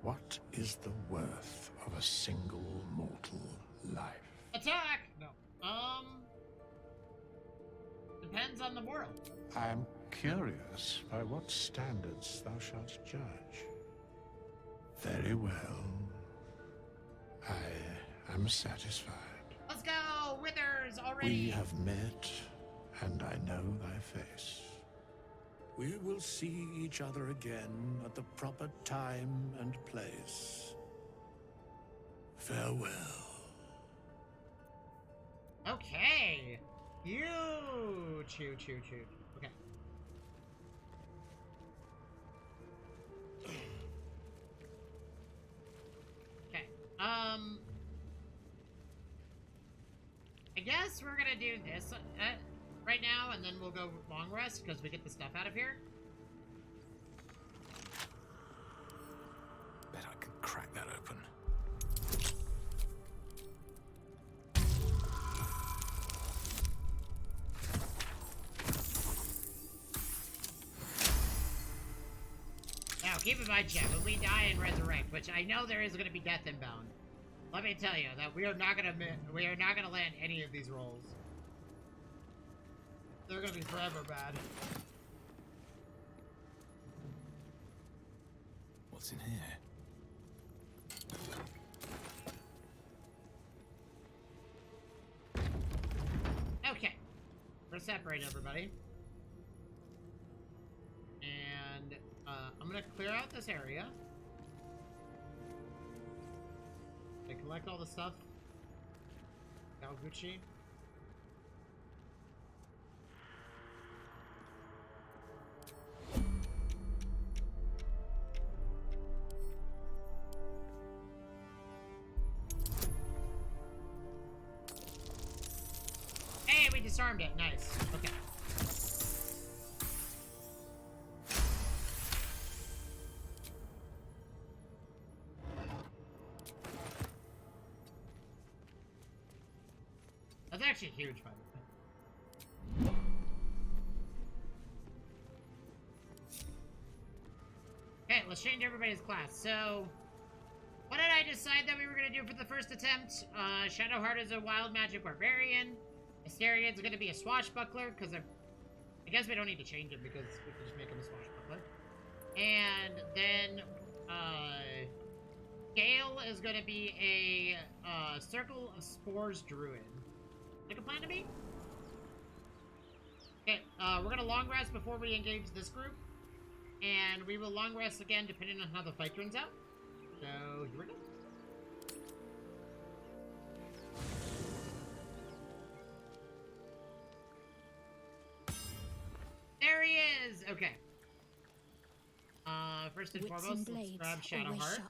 what is the worth of a single mortal life? Attack! No. Depends on the world. I am curious by what standards thou shalt judge. Very well. I am satisfied. Let's go! Withers already! We have met, and I know thy face. We will see each other again at the proper time and place. Farewell. Okay! You! Choo. Okay. Okay. I guess we're gonna do this right now, and then we'll go long rest, because we get the stuff out of here. Bet I can crack that open. Now, keep in mind, chat, when we die and resurrect, which I know there is going to be death inbound, let me tell you that we are not going to land any of these rolls. They're going to be forever bad. What's in here? Okay. We're separate, everybody. And I'm going to clear out this area. I collect all the stuff. Gucci. Hey, we disarmed it. Nice. Okay. That's actually huge, by the way. Okay, let's change everybody's class. So, what did I decide that we were going to do for the first attempt? Shadowheart is a wild magic barbarian. Asterian's going to be a swashbuckler, because I guess we don't need to change him, because we can just make him a swashbuckler. And then, Gale is going to be a Circle of Spores druid. Like a plan to me? Okay, we're going to long rest before we engage this group. And we will long rest again depending on how the fight turns out. So, here we go. There he is! Okay. First and foremost, let's grab Shadowheart.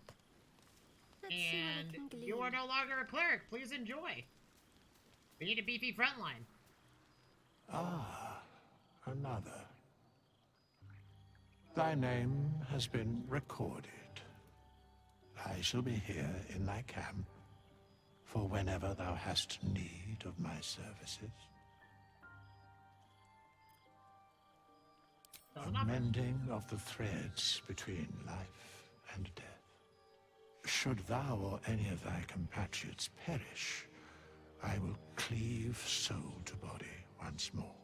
And you are no longer a cleric. Please enjoy. We need a beefy frontline. Ah, another. Thy name has been recorded. I shall be here in thy camp for whenever thou hast need of my services. A mending of the threads between life and death. Should thou or any of thy compatriots perish, I will cleave soul to body once more.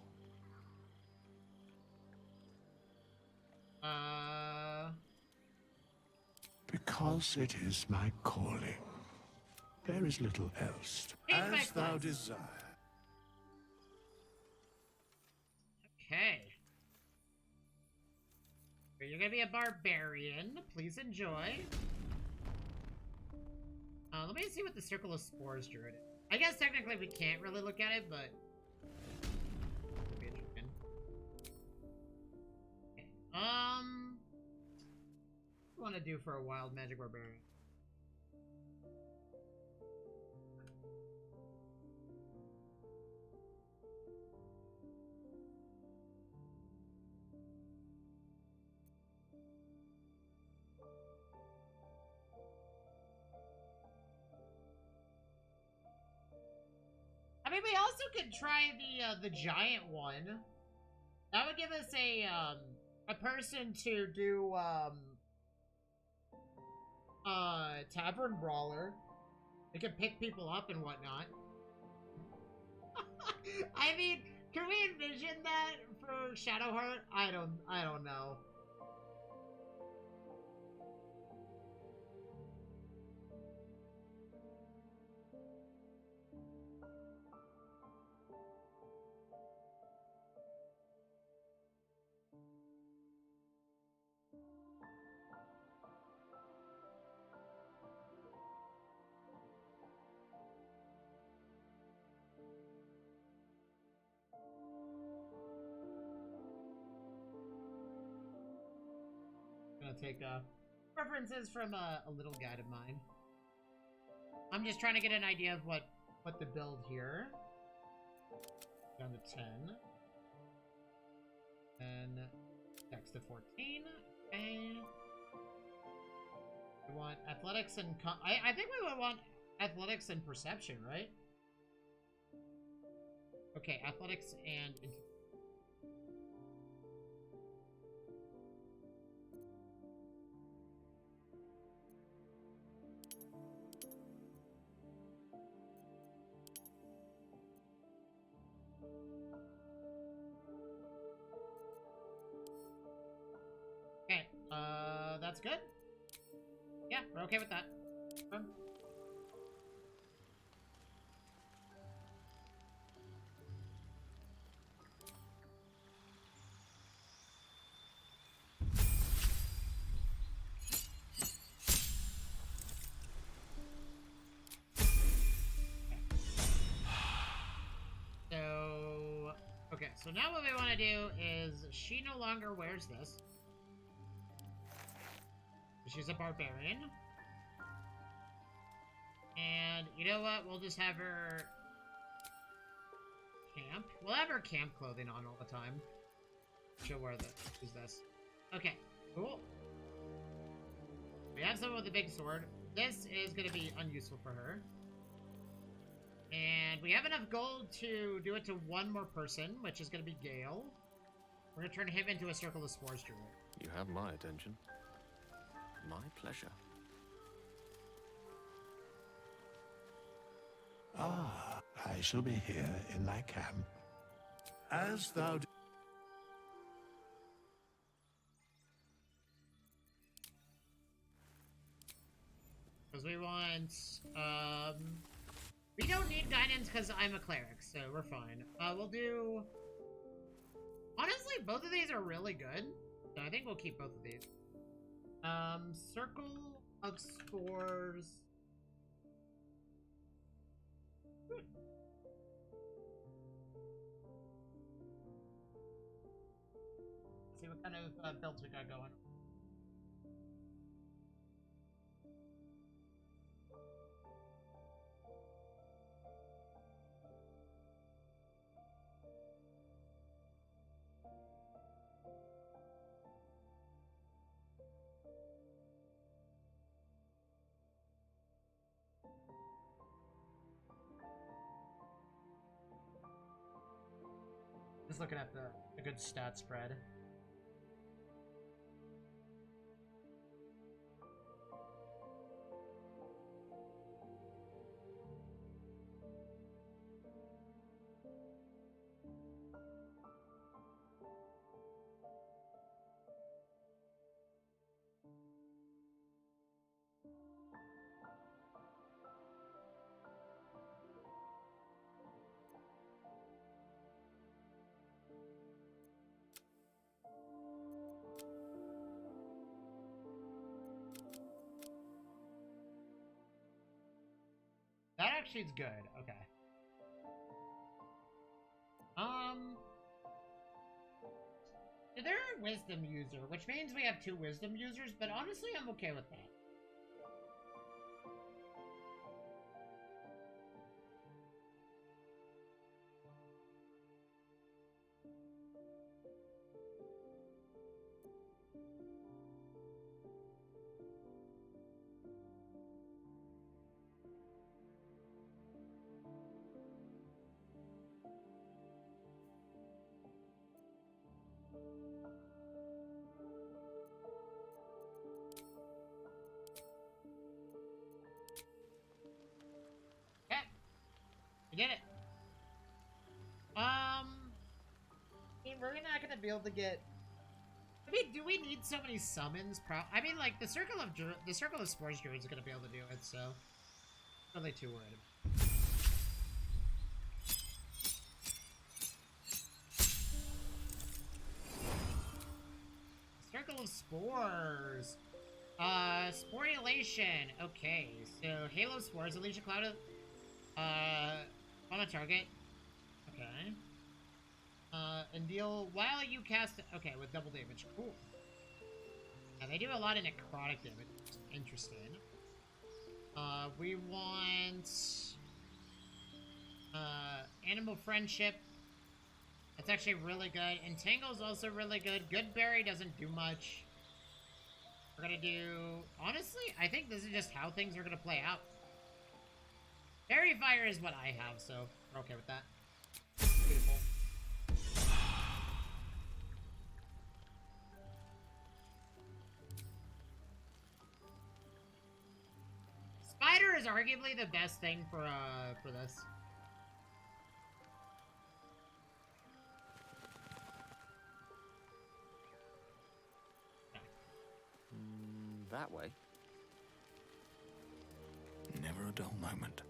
Because it is my calling. There is little else. As thou desire. Okay. You're gonna be a barbarian. Please enjoy. Let me see what the Circle of Spores druid is. I guess technically we can't really look at it, but... it'd be interesting. Okay. What do I want to do for a wild magic barbarian? I mean, we also could try the giant one. That would give us a person to do tavern brawler. We could pick people up and whatnot. I mean, can we envision that for Shadowheart? I don't know. Gonna take references from a little guide of mine. I'm just trying to get an idea of what to build here. Down to 10. And next to 14. Okay. We want athletics and I think we would want athletics and perception, right? Okay, athletics and okay, that's good. Yeah, we're okay with that. Okay, so now what we want to do is she no longer wears this. She's a barbarian. And you know what? We'll just have her camp. We'll have her camp clothing on all the time. She'll wear this. Use this. Okay, cool. We have someone with a big sword. This is going to be unuseful for her. And we have enough gold to do it to one more person, which is going to be Gale. We're going to turn him into a Circle of Spores druid. You have my attention. My pleasure. Ah, I shall be here in thy camp. As thou Because we want, we don't need guidance because I'm a cleric, so we're fine. We'll do... Honestly, both of these are really good. So I think we'll keep both of these. Circle of Spores. Let's see what kind of builds we got going. Just looking at the good stat spread. That actually is good. Okay. They're a wisdom user, which means we have 2 wisdom users, but honestly, I'm okay with that. We did it. We're not gonna be able to get. I mean, do we need so many summons? I mean, like the Circle of Spores Druid is gonna be able to do it, so not really too worried. Circle of Spores. Sporulation. Okay, so Halo Spores, unleash a cloud of on a target. Okay. And deal while you cast it. Okay, with double damage. Cool. Now they do a lot of necrotic damage. Interesting. We want Animal Friendship. That's actually really good. Entangle's also really good. Good Berry doesn't do much. We're gonna do... Honestly, I think this is just how things are gonna play out. Fairy Fire is what I have, so we're okay with that. Beautiful. Spider is arguably the best thing for this. That way. Never a dull moment.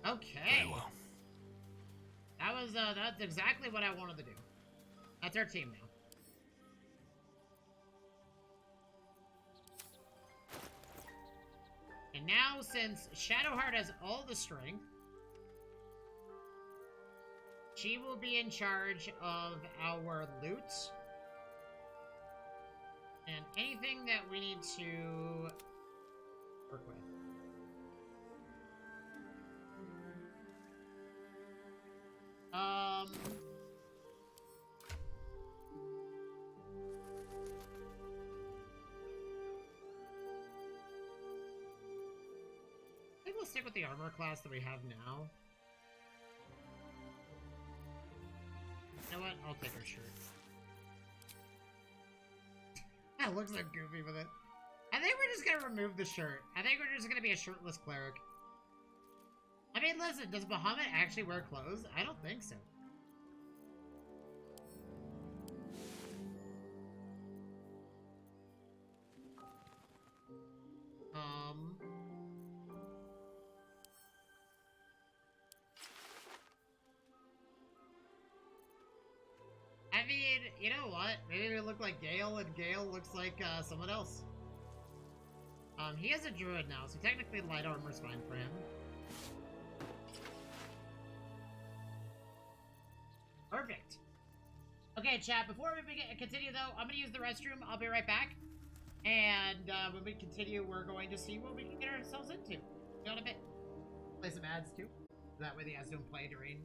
Okay. Very well. That was, that's exactly what I wanted to do. That's our team now. And now, since Shadowheart has all the strength, she will be in charge of our loot. And anything that we need to work with. I think we'll stick with the armor class that we have now. take her shirt. That looks so goofy with it. I think we're just gonna remove the shirt. I think we're just gonna be a shirtless cleric. I mean, listen, does Bahamut actually wear clothes? I don't think so. I mean, you know what? Maybe we look like Gale, and Gale looks like someone else. He is a druid now, so technically light armor's fine for him. Perfect. Okay, chat, before we continue, though, I'm gonna use the restroom. I'll be right back. And when we continue, we're going to see what we can get ourselves into. See you in a bit. Play some ads, too. That way the ads don't play during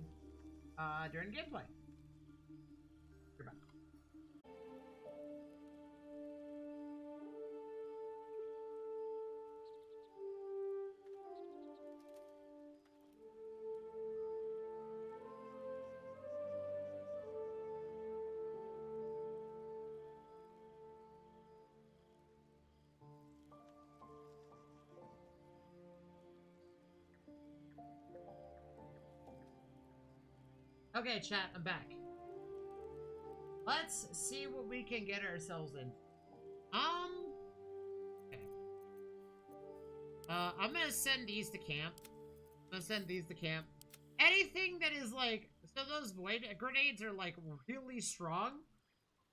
gameplay. You're back. Okay, chat, I'm back. Let's see what we can get ourselves in. Okay. I'm gonna send these to camp. Anything that is like, so those void grenades are like really strong.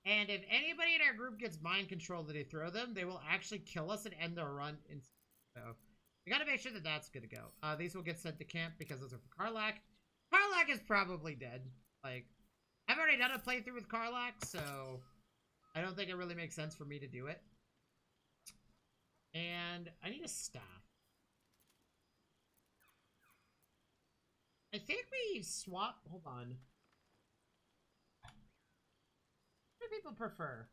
And if anybody in our group gets mind control that they throw them, they will actually kill us and end their run instantly. So we gotta make sure that that's good to go. These will get sent to camp because those are for Karlak. Karlak is probably dead. Like, I've already done a playthrough with Karlak, so I don't think it really makes sense for me to do it. And I need a staff. I think we swap. Hold on. What do people prefer?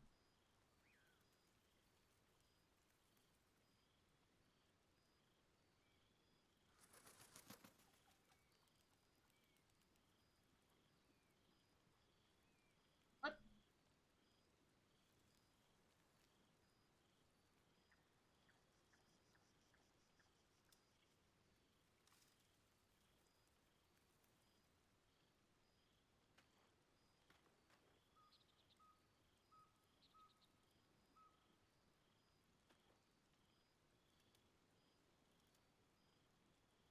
What?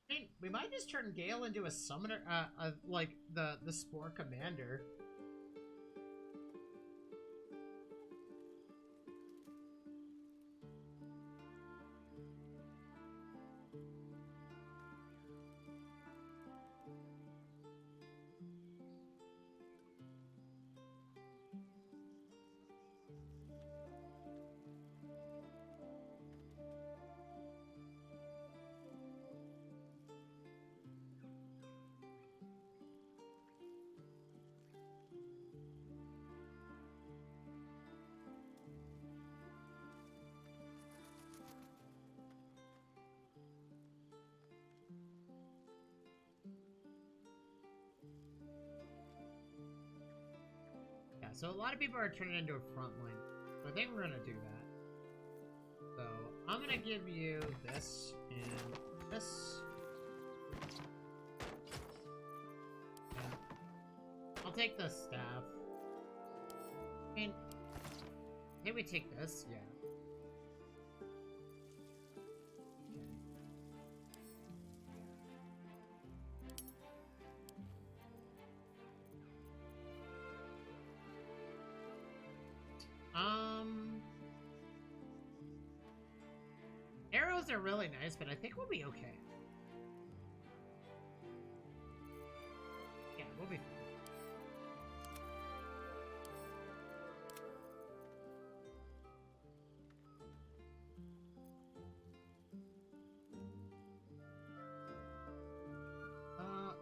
I mean, we might just turn Gale into a summoner, like the Spore Commander. Yeah, so a lot of people are turning into a front line. So I think we're gonna do that. So I'm gonna give you this and this. And I'll take the staff. I mean, maybe we take this, yeah. Arrows are really nice, but I think we'll be okay. Yeah, we'll be fine.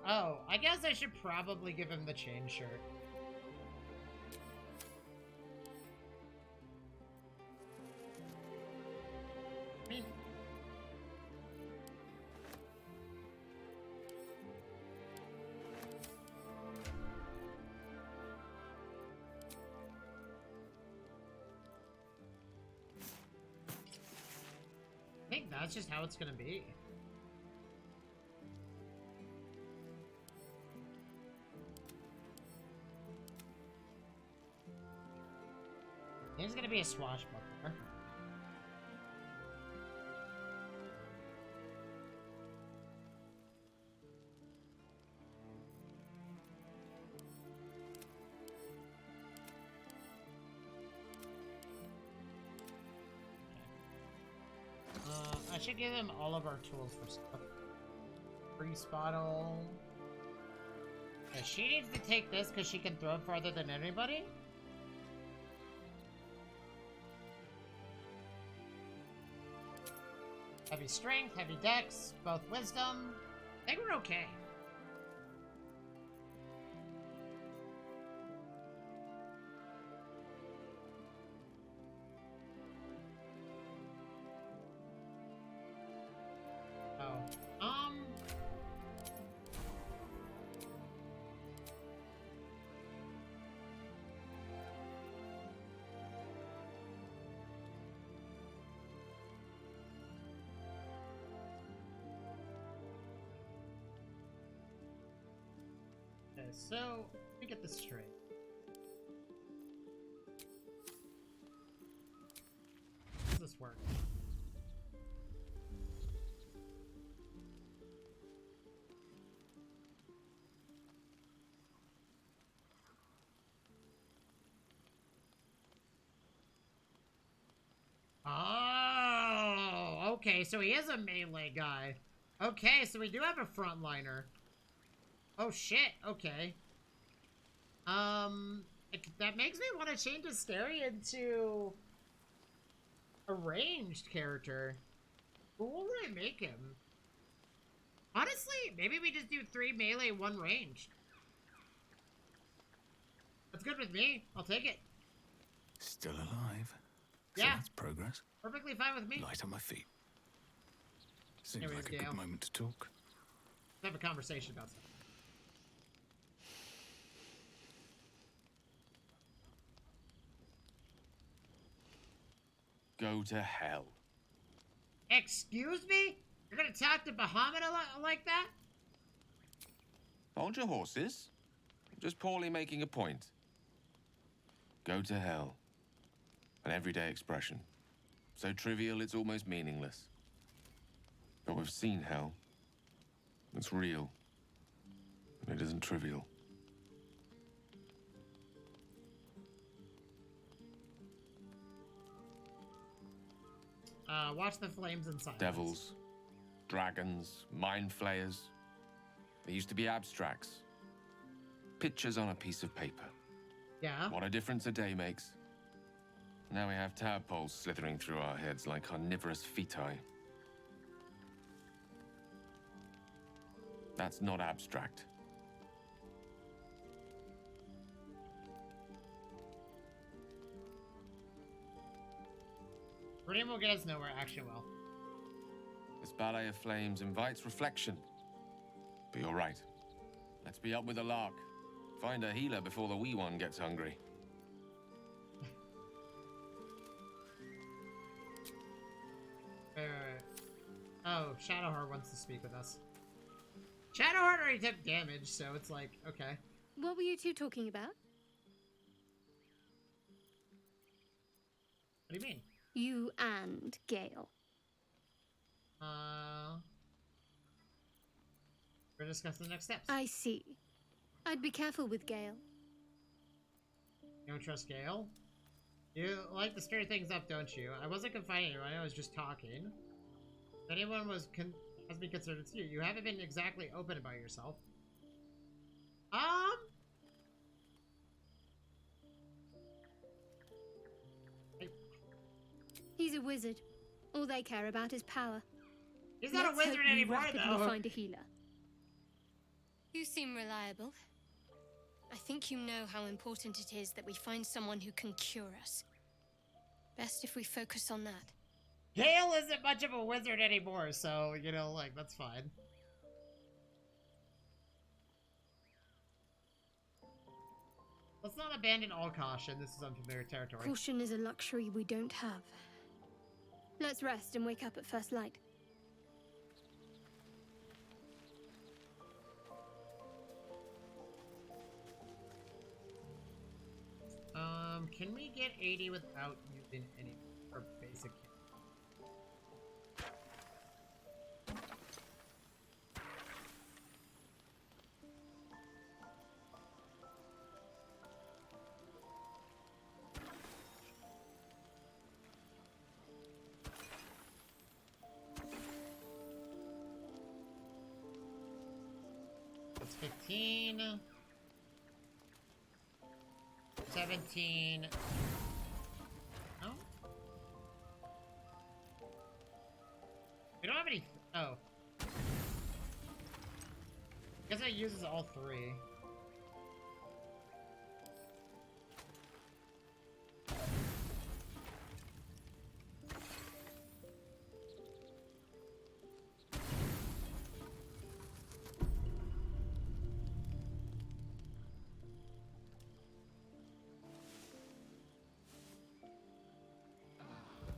Oh, I guess I should probably give him the chain shirt. I mean, that's just how it's gonna be. He's gonna be a swashbuckler. I should give him all of our tools for stuff. Freeze bottle. Yeah, she needs to take this because she can throw it farther than anybody. Heavy strength, heavy dex, both wisdom. I think we're okay. Okay, so let me get this straight. How does this work? Oh, okay, so he is a melee guy. Okay, so we do have a frontliner. Oh shit, okay. That makes me want to change Asteri into a ranged character. Who will I make him? Honestly, maybe we just do 3 melee, 1 ranged. That's good with me. I'll take it. Still alive. So Yeah. that's progress. Perfectly fine with me. Light on my feet. Seems Anyways, like a Gale. good moment to talk. Let's have a conversation about something. Go to hell. Excuse me? You're gonna talk to Bahamut like that? Hold your horses. I'm just poorly making a point. Go to hell. An everyday expression. So trivial it's almost meaningless. But we've seen hell. It's real. And it isn't trivial. Watch the flames inside. Devils, dragons, mind flayers. They used to be abstracts. Pictures on a piece of paper. Yeah. What a difference a day makes. Now we have tadpoles slithering through our heads like carnivorous feti. That's not abstract. Reading will get us nowhere, action will. This ballet of flames invites reflection. But you're right. Let's be up with the lark. Find a healer before the wee one gets hungry. Wait. Oh, Shadowheart wants to speak with us. Shadowheart already took damage, so it's like, okay. What were you two talking about? What do you mean? You and Gale. We're discussing the next steps. I see. I'd be careful with Gale. You don't trust Gale? You like to stir things up, don't you? I wasn't confiding anyone, I was just talking. If anyone has been concerned, it's you. You haven't been exactly open about yourself. He's a wizard. All they care about is power. He's not Let's a wizard hope we anymore, rapidly though. find a healer. You seem reliable. I think you know how important it is that we find someone who can cure us. Best if we focus on that. Gale isn't much of a wizard anymore, so, you know, like, that's fine. Let's not abandon all caution. This is unfamiliar territory. Caution is a luxury we don't have. Let's rest and wake up at first light. Can we get 80 without using any for basic? That's 15. 17. No? We don't have any. Oh. Guess it uses all three.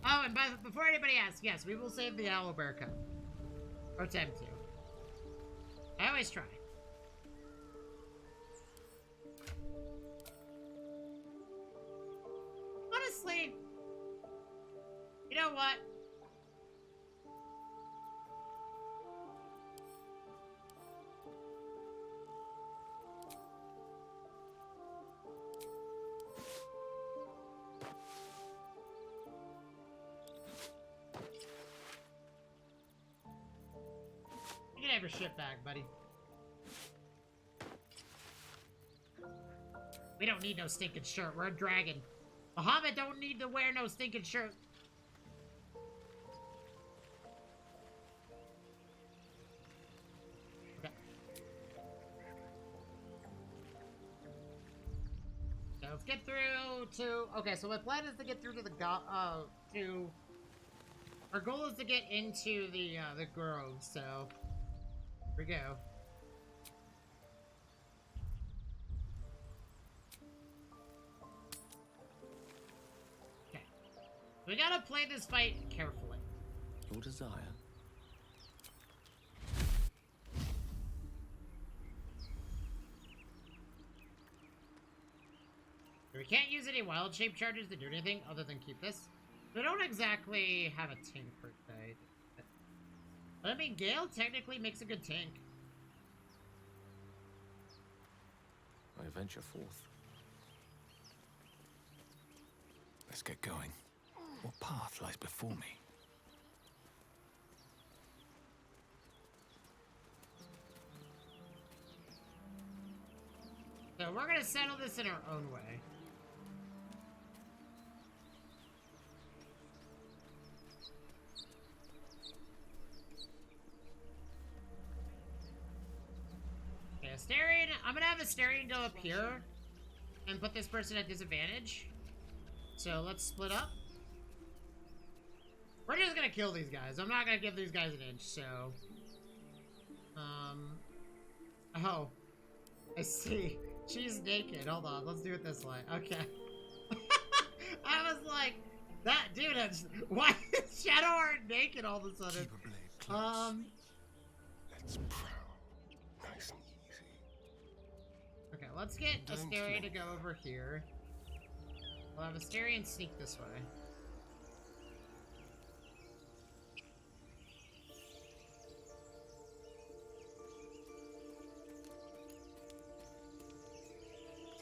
Oh, and before anybody asks, yes, we will save the Owlbear Cup. Or attempt to. I always try. Honestly, you know what? You can have your shit back, buddy. We don't need no stinking shirt. We're a dragon. A hobbit don't need to wear no stinking shirt. Okay. So let's get through to... Okay, so my plan is to get through to the our goal is to get into the grove, so... Here we go. Okay. We gotta play this fight carefully. Your desire. We can't use any wild shape charges to do anything other than keep this. We don't exactly have a tank per se. But I mean, Gale technically makes a good tank. I venture forth. Let's get going. What path lies before me? So we're gonna settle this in our own way. Okay, Astarion, I'm gonna have Astarion go up here and put this person at disadvantage. So let's split up. We're just gonna kill these guys. I'm not gonna give these guys an inch, so... Oh. I see. She's naked. Hold on, let's do it this way. Okay. I was like, that dude, why is Shadowheart naked all of a sudden? Keep a blade close. Let's prowl. Nice and easy. Okay, let's get Don't Astarion to move. go over here. We'll have Astarion sneak this way.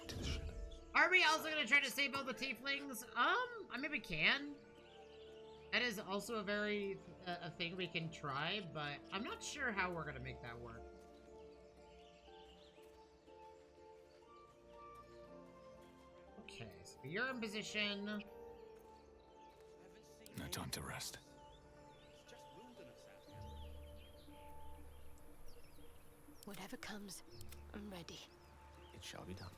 Into the shadows. Are we also gonna try to save all the tieflings? I mean we can. That is also a very a thing we can try, but I'm not sure how we're gonna make that work. Okay, so you're in position. No time to rest. Whatever comes, I'm ready. It shall be done.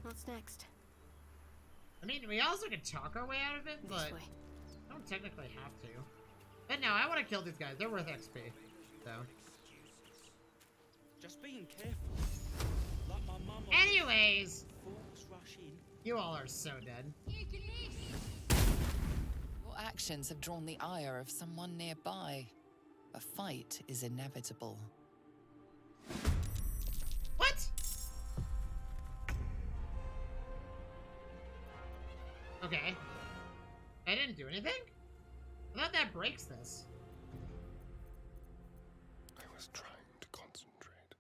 What's next? I mean, we also can talk our way out of it, This but way. I don't technically have to. But no, I want to kill these guys. They're worth XP. So. Just being careful. Like my mum. Anyways, Folks rush in. you all are so dead. Your actions have drawn the ire of someone nearby. A fight is inevitable. What? Okay. I didn't do anything? I thought that breaks this. I was trying to concentrate.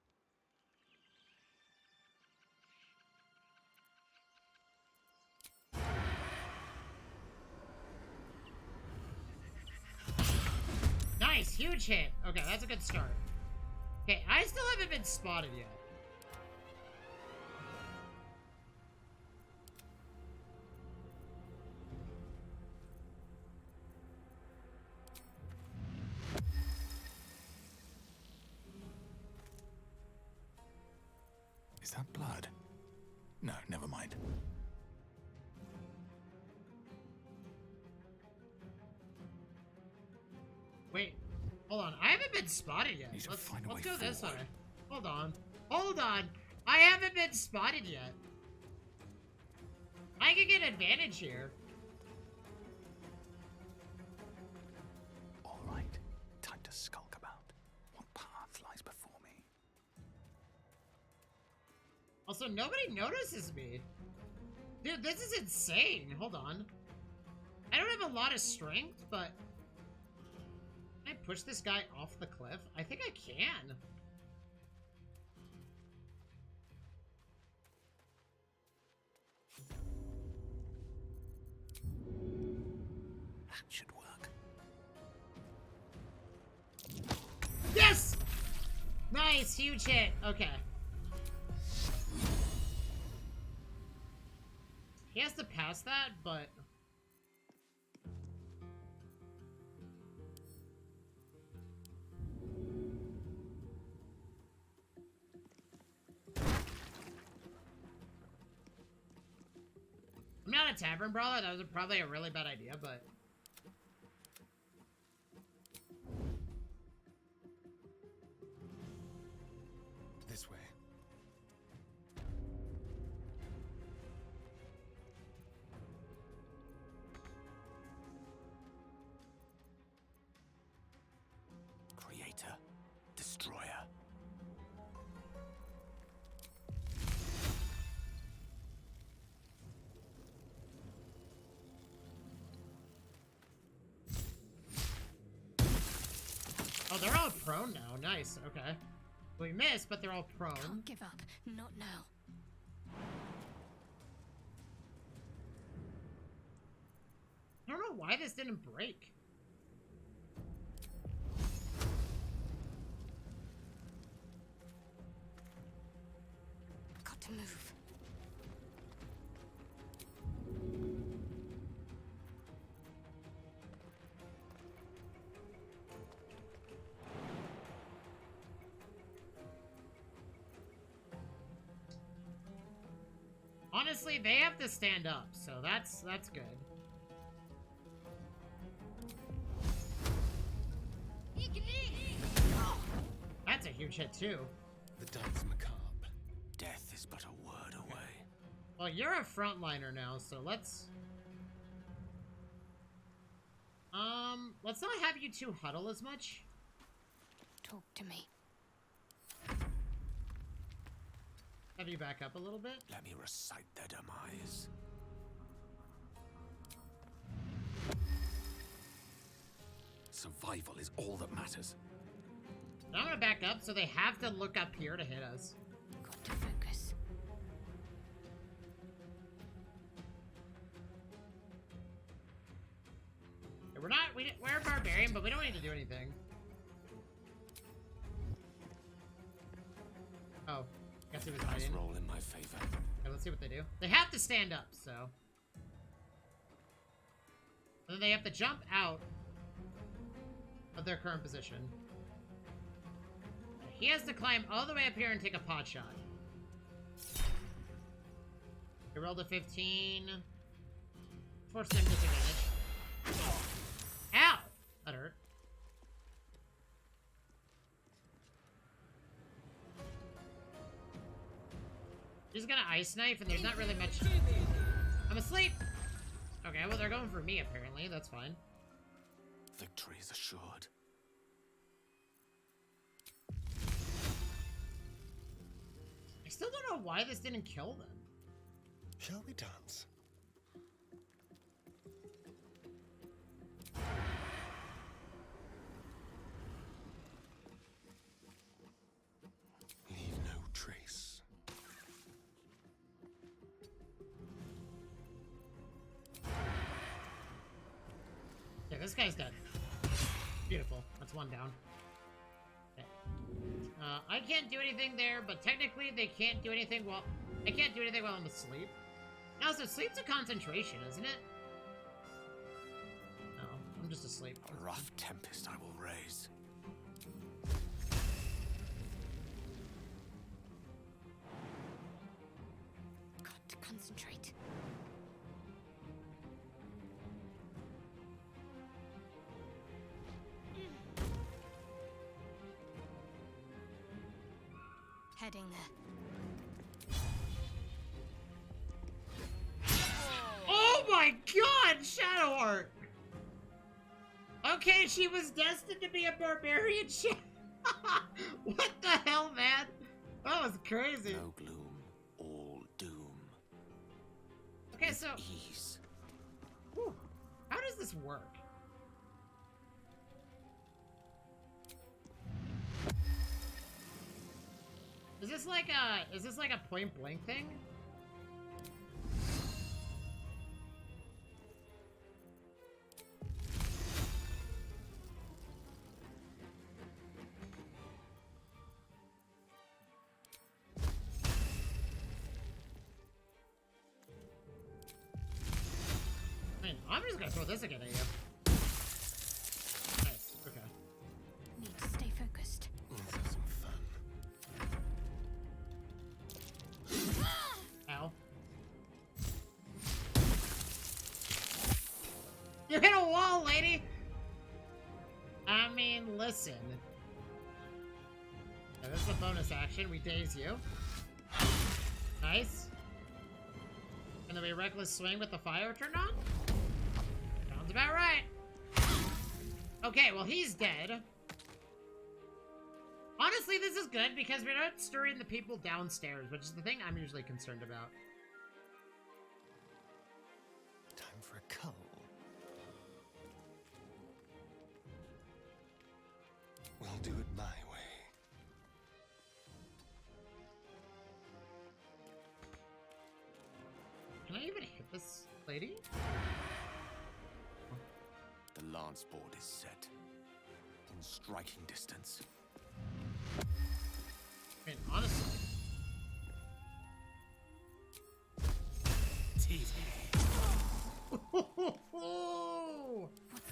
Nice, huge hit. Okay, that's a good start. Okay, I still haven't been spotted yet. Is that blood? No, never mind. Wait, hold on. I haven't been spotted yet. Need to Let's find a way go this way. forward. Hold on. Hold on. I haven't been spotted yet. I could get advantage here. All right, time to skulk about. What path lies before me? Also, nobody notices me. Dude, this is insane. Hold on. I don't have a lot of strength, but... Can I push this guy off the cliff? I think I can. That should work. Yes! Nice, huge hit. Okay. He has to pass that, but... I'm not a tavern brawler. That was probably a really bad idea, but... This way. Creator, destroyer. Oh, they're all prone now. Nice. Okay. We missed, but they're all prone. Can't give up. Not now. I don't know why this didn't break. Got to move. Honestly, they have to stand up, so that's good. That's a huge hit too. The dance macabre. Death is but a word away. Well, you're a frontliner now, so let's not have you two huddle as much. Talk to me. Have you back up a little bit? Let me recite their demise. Survival is all that matters. Now I'm gonna back up, so they have to look up here to hit us. Got to focus. We're a barbarian, but we don't need to do anything. Oh, guess he was Dice hiding. roll in my favor. Okay, let's see what they do. They have to stand up, so. And then they have to jump out of their current position. He has to climb all the way up here and take a pot shot. He rolled a 15. Forced him disadvantage. Ow! That hurt. He's gonna ice knife, and there's not really much. I'm asleep! Okay, well, they're going for me, apparently. That's fine. Victory is assured. still don't know why this didn't kill them. Shall we dance? Leave no trace. Yeah, this guy's dead. Beautiful. That's one down. Okay. I can't do anything there, but technically they can't do anything while... I can't do anything while I'm asleep. No, so sleep's a concentration, isn't it? No, I'm just asleep. A rough tempest I will raise. Got to concentrate. Heading there. Oh my god, Shadowheart! Okay, she was destined to be a barbarian. What the hell, man? That was crazy. No gloom, all doom. Okay, so... Ease. Whew, how does this work? Is this like a point blank thing? I mean, I'm just gonna throw this again at you. Nice, okay. Need to stay focused. Let's have some fun. Ow. You hit a wall, lady! I mean, listen. Yeah, this is a bonus action. We daze you. Nice. And then we reckless swing with the fire turned on? Sounds about right. Okay, well, he's dead. Honestly, this is good because we're not stirring the people downstairs, which is the thing I'm usually concerned about. Time for a cull. We'll do it my way. Can I even hit this lady? The lance board is set. In striking distance. I mean, honestly.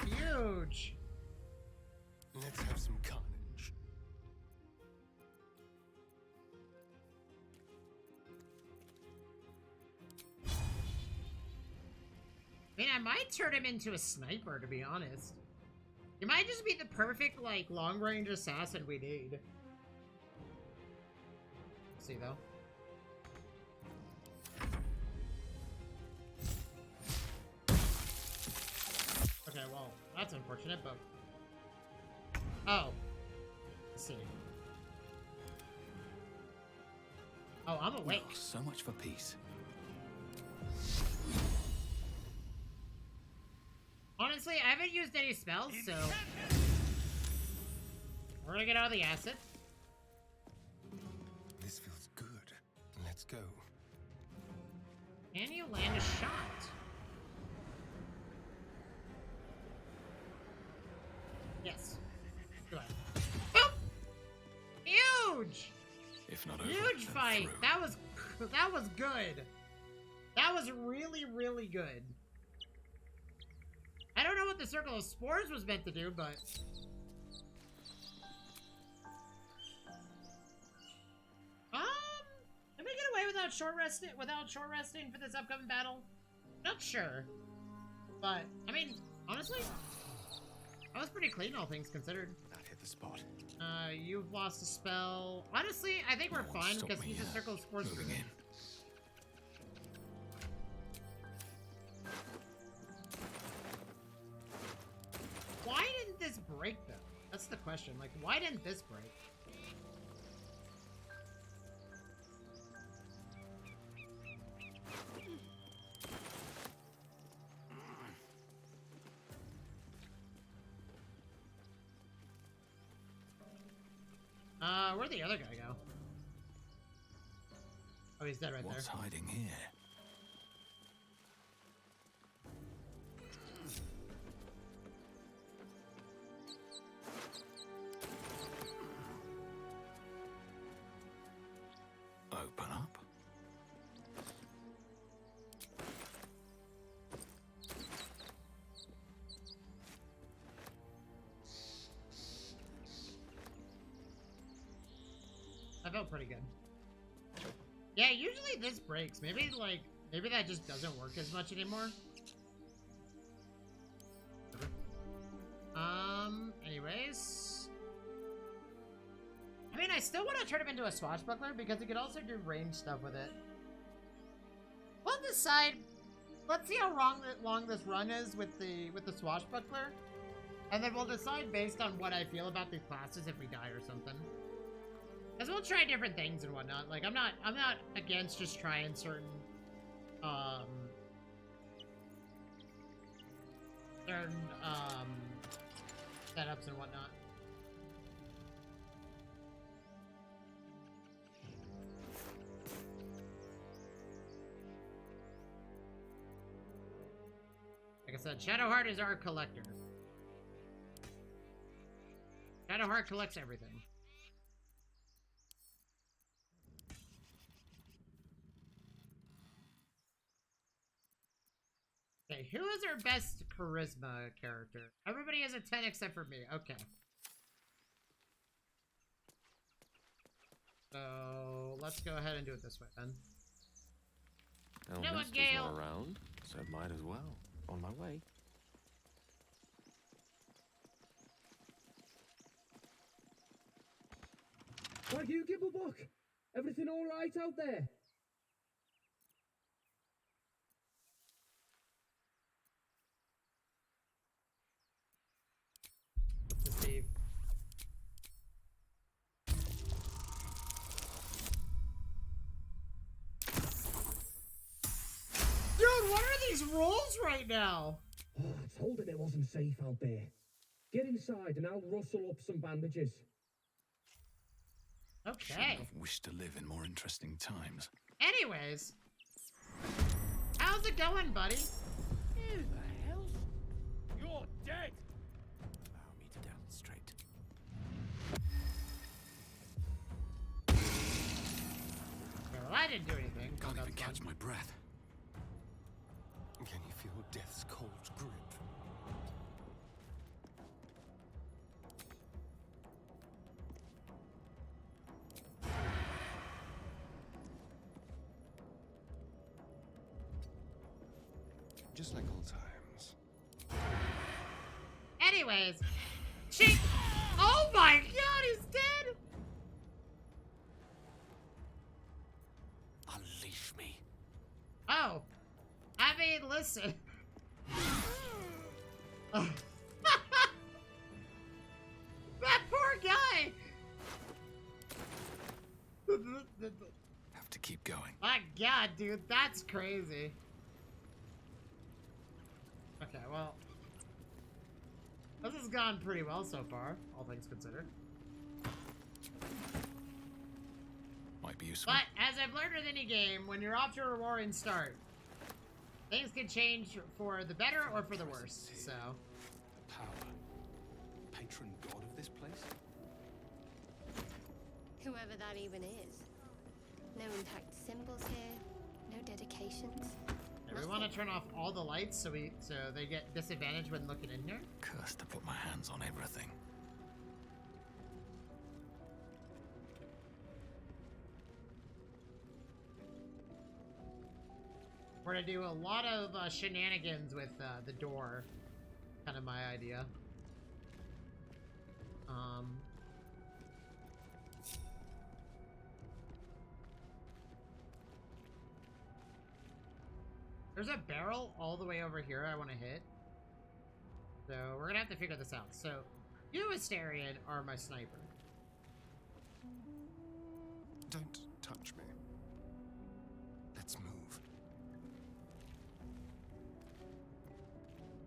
Huge. Let's have some carnage. I mean, I might turn him into a sniper, to be honest. He might just be the perfect, like, long-range assassin we need. Let's see, though. Okay, well, that's unfortunate, but... Oh. Let's see. Oh, I'm awake. Oh, so much for peace. Honestly, I haven't used any spells, so... We're gonna get out of the acid. This feels good. Let's go. Can you land a shot? Yes. Go ahead. Boop! Huge! If not over, Huge then fight! through. That was good. That was really, really good. I don't know what the Circle of Spores was meant to do, but... Can we get away without short resting for this upcoming battle? Not sure. But, I mean, honestly, that was pretty clean, all things considered. That hit the spot. You've lost a spell. Honestly, I think we're No one fine stop because me he's a now. Circle of Spores. Moving in. Why didn't this break, though? That's the question. Like, why didn't this break? Where'd the other guy go? Oh, he's dead right What's there. hiding here? Open up. I felt pretty good. Yeah, usually this breaks. Maybe that just doesn't work as much anymore. Anyways. I mean, I still want to turn him into a swashbuckler because he could also do range stuff with it. We'll decide. Let's see how long this run is with the swashbuckler, and then we'll decide based on what I feel about these classes if we die or something. Cause we'll try different things and whatnot. Like I'm not against just trying certain setups and whatnot. Like I said, Shadowheart is our collector. Shadowheart collects everything. Okay, who is our best charisma character? Everybody has a 10 except for me. Okay. So, let's go ahead and do it this way then. Elminster's Gale. not around, so might as well. On my way. Like you, Gibblebuck? Everything all right out there? Steve. Dude, what are these rolls right now? Oh, I told him it wasn't safe out there. Get inside and I'll rustle up some bandages. Okay. Shouldn't have wished to live in more interesting times. Anyways. How's it going, buddy? Who the hell? You're dead! Allow me to demonstrate. Well, I didn't do anything. so Can't that's even fine. catch my breath. Can you feel death's cold grip? Just like old times. Anyways. Oh my god, he's dead! Unleash me. Oh. I mean, listen. That poor guy! Have to keep going. My god, dude, that's crazy. Okay, well. This has gone pretty well so far, all things considered. Might be useful. But, as I've learned with any game, when you're off to a roaring start, things can change for the better or for the worse, so. Power. Patron god of this place? Whoever that even is. No intact symbols here, no dedications. Yeah, we want to turn off all the lights so they get disadvantaged when looking in here. Cursed to put my hands on everything. We're gonna do a lot of shenanigans with the door. Kind of my idea. There's a barrel all the way over here I want to hit. So we're gonna have to figure this out. So you, Asterion, are my sniper. Don't touch me. Let's move.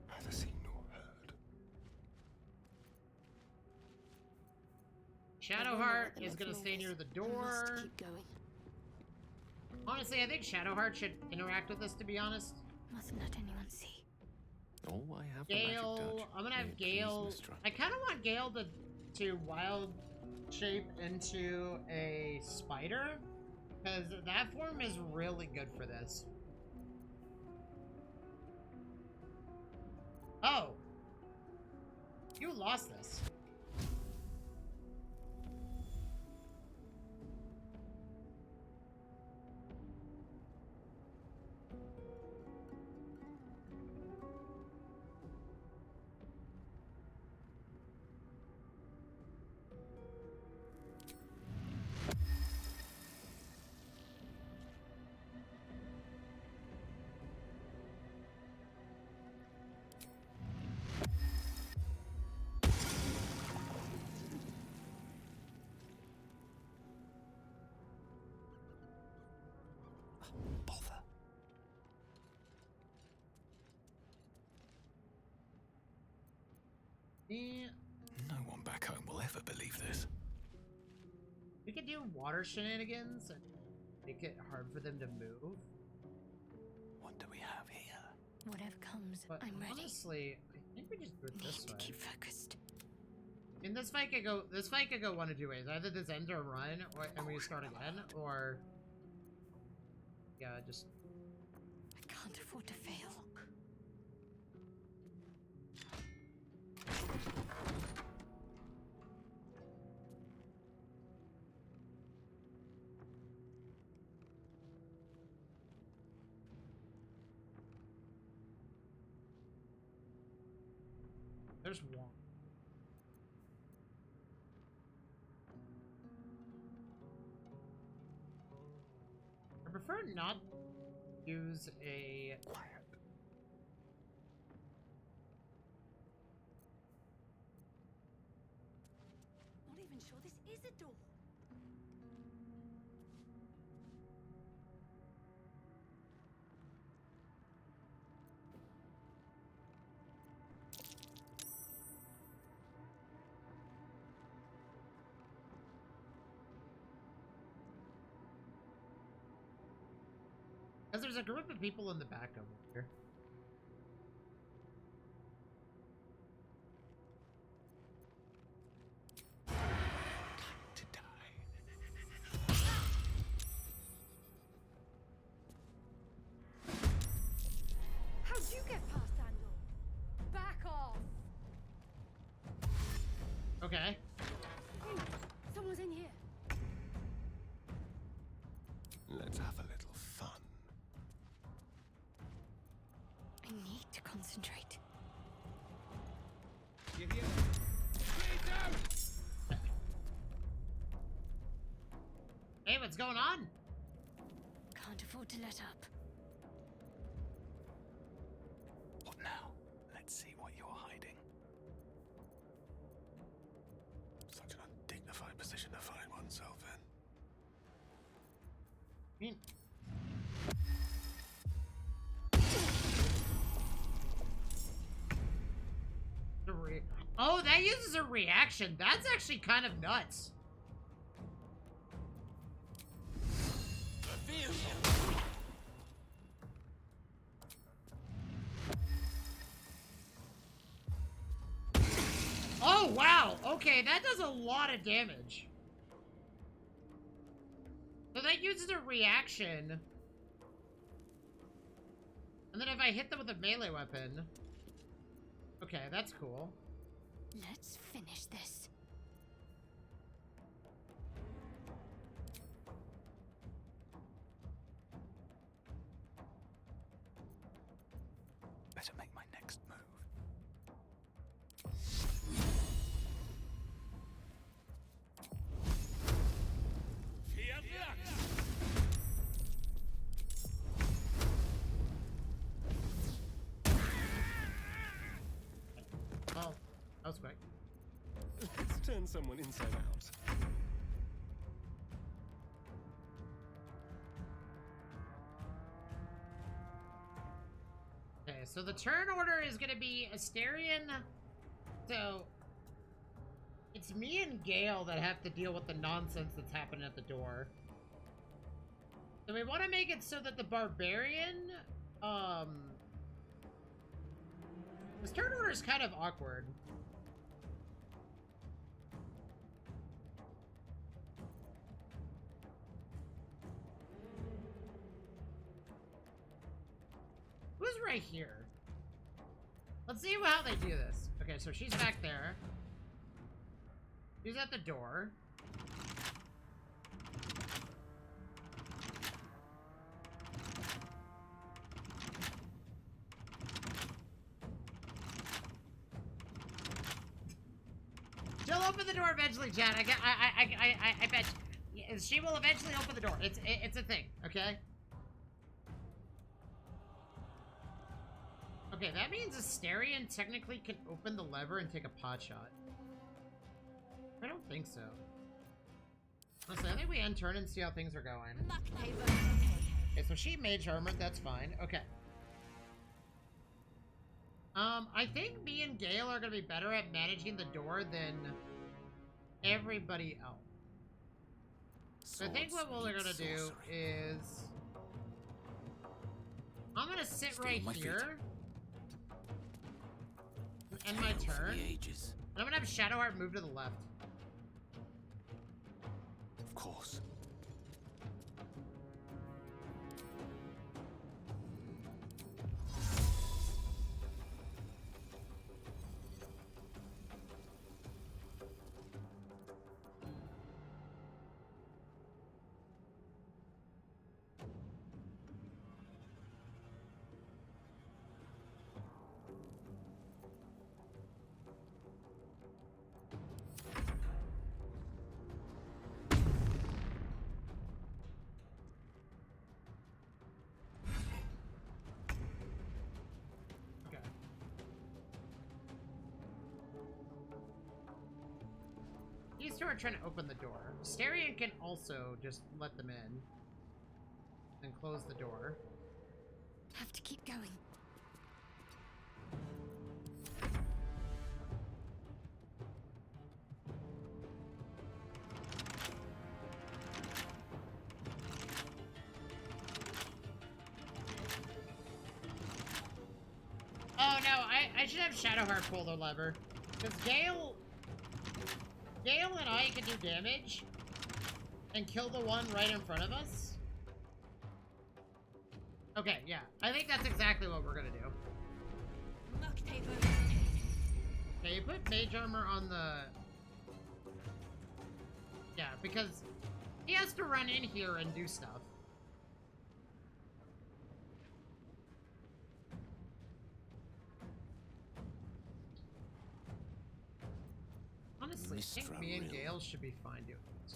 Neither seen nor heard. Shadowheart is gonna stay near the door. Keep going. Honestly, I think Shadowheart should interact with us, to be honest. Mustn't let anyone see. Oh, I have the magic Gale, touch. I'm gonna May have it please Gale. Mystra. I kind of want Gale to wild shape into a spider, because that form is really good for this. Oh, you lost this. Bother. Yeah. No one back home will ever believe this. We could do water shenanigans and make it hard for them to move. What do we have here? Whatever comes, But I'm ready. honestly, I think we just do it this Need to way. keep focused. And this fight could go one of two ways. Either this ends our run, or and we start again, or yeah, just I can't afford to fail. there's one. I prefer not use a Quiet. Not even sure this is a door. Because there's a group of people in the back over here. To die. How'd you get past that door? Back off! Okay. Hey, someone's in here. Let's have a little fun. I need to concentrate. Hey, what's going on? Can't afford to let up. What now? Let's see what you're hiding. Such an undignified position to find oneself in. I mean, oh, that uses a reaction. That's actually kind of nuts. Oh, wow. Okay, that does a lot of damage. So that uses a reaction. And then if I hit them with a melee weapon... Okay, that's cool. Let's finish this. Better make my next move. Oh, that was quick. Let's turn someone inside out. Okay, so the turn order is going to be Asterion. So, It's me and Gale that have to deal with the nonsense that's happening at the door. So we want to make it so that the barbarian, this turn order is kind of awkward. Who's right here? Let's see how they do this. Okay, so she's back there. She's at the door. She'll open the door eventually, Chad. I bet she will eventually open the door. It's a thing, okay? Okay, that means Asterion technically can open the lever and take a pot shot. I don't think so. Honestly, I think we end turn and see how things are going. Okay, so she mage armored, that's fine. Okay. I think me and Gale are gonna be better at managing the door than everybody else. So I think what we're gonna do is I'm gonna sit right here. End my turn. And I'm gonna have Shadowheart move to the left. Of course. These two are trying to open the door. Asterion can also just let them in. And close the door. Have to keep going. Oh no, I should have Shadowheart pull the lever. Because Gale and I can do damage and kill the one right in front of us. Okay, yeah. I think that's exactly what we're gonna do. Okay, you put mage armor on the... Yeah, because he has to run in here and do stuff. Honestly, I think me and Gale should be fine doing this.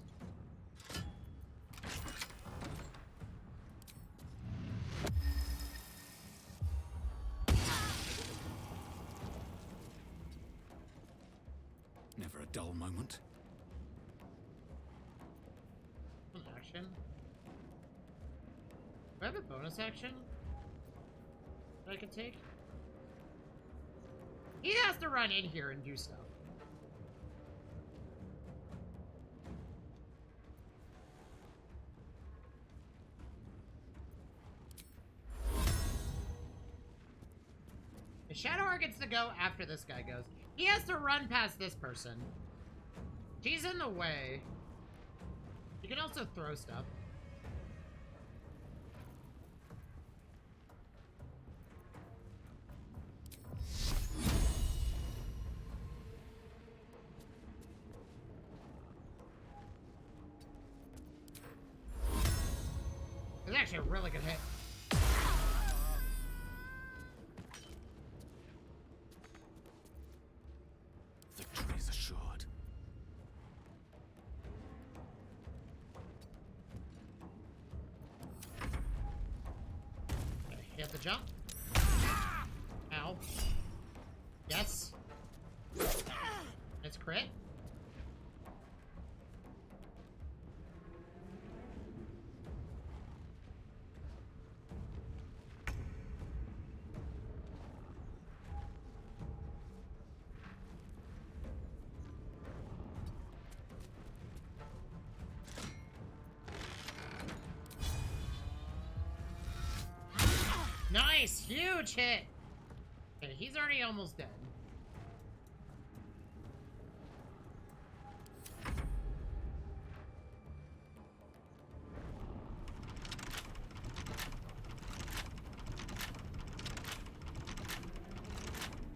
Never a dull moment. An action? Do I have a bonus action that I can take? He has to run in here and do stuff. Shadowheart gets to go after this guy goes. He has to run past this person. She's in the way. You can also throw stuff. It's actually a really good hit. Victory is assured. Okay, hit the jump. Ow. Yes. It's crit. Nice! Huge hit! Okay, he's already almost dead.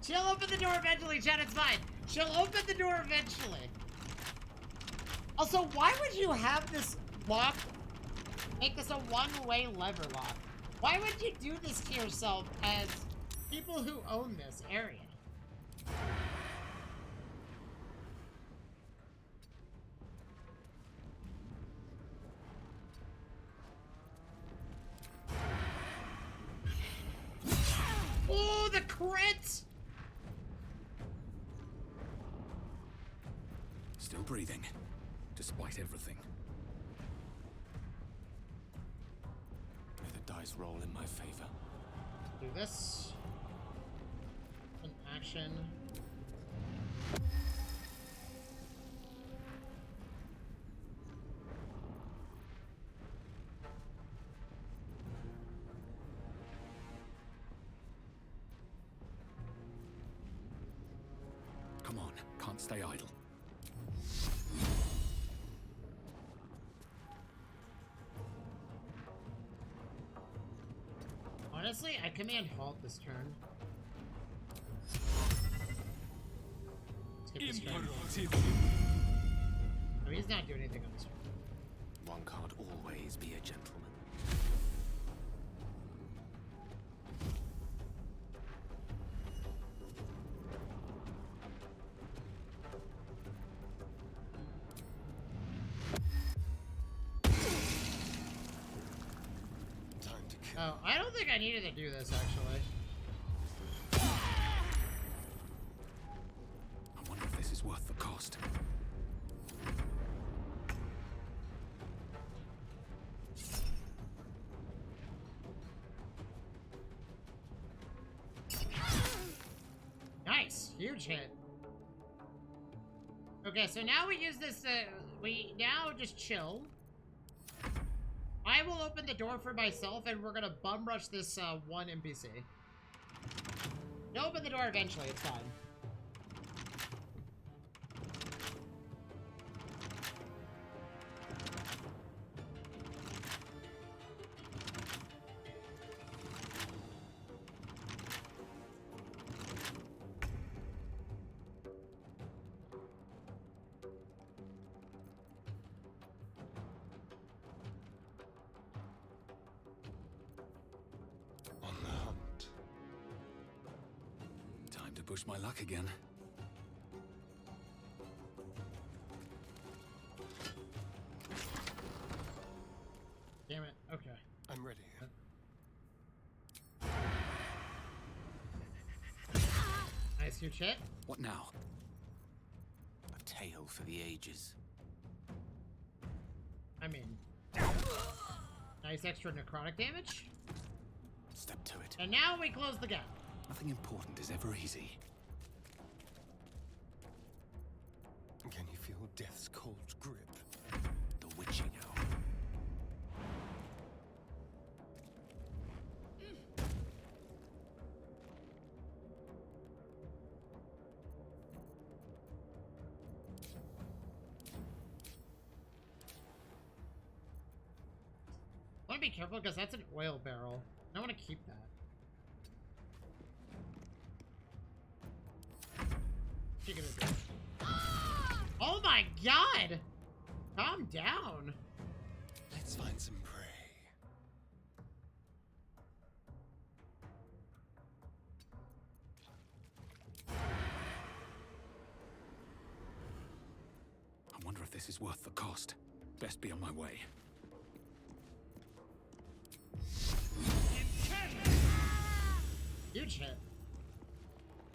She'll open the door eventually, Chad, it's fine. She'll open the door eventually. Also, why would you have this lock, make this a one-way lever lock? Why would you do this to yourself as people who own this area? Oh, the crit! Still breathing, despite everything. May the dice roll in my favor. Do this. An action. Come on, can't stay idle. Honestly, I command halt this turn. Skip this turn. Oh, he's not doing anything on this turn. One can't always be a gentleman. Oh, I don't think I needed to do this, actually. I wonder if this is worth the cost. Nice! Huge hit. Okay, so now we use this, we now just chill. I will open the door for myself, and we're gonna bum rush this, one NPC. You'll open the door eventually, it's fine. Push my luck again. Damn it. Okay. I'm ready. Nice, huge hit. What now? A tale for the ages. I mean, nice extra necrotic damage. Step to it. And now we close the gap. Nothing important is ever easy. Can you feel death's cold grip? The witching hour. I want to be careful because that's an oil barrel. I want to keep that. What's she gonna do? Oh my god! Calm down. Let's find some prey. I wonder if this is worth the cost. Best be on my way. Huge hit.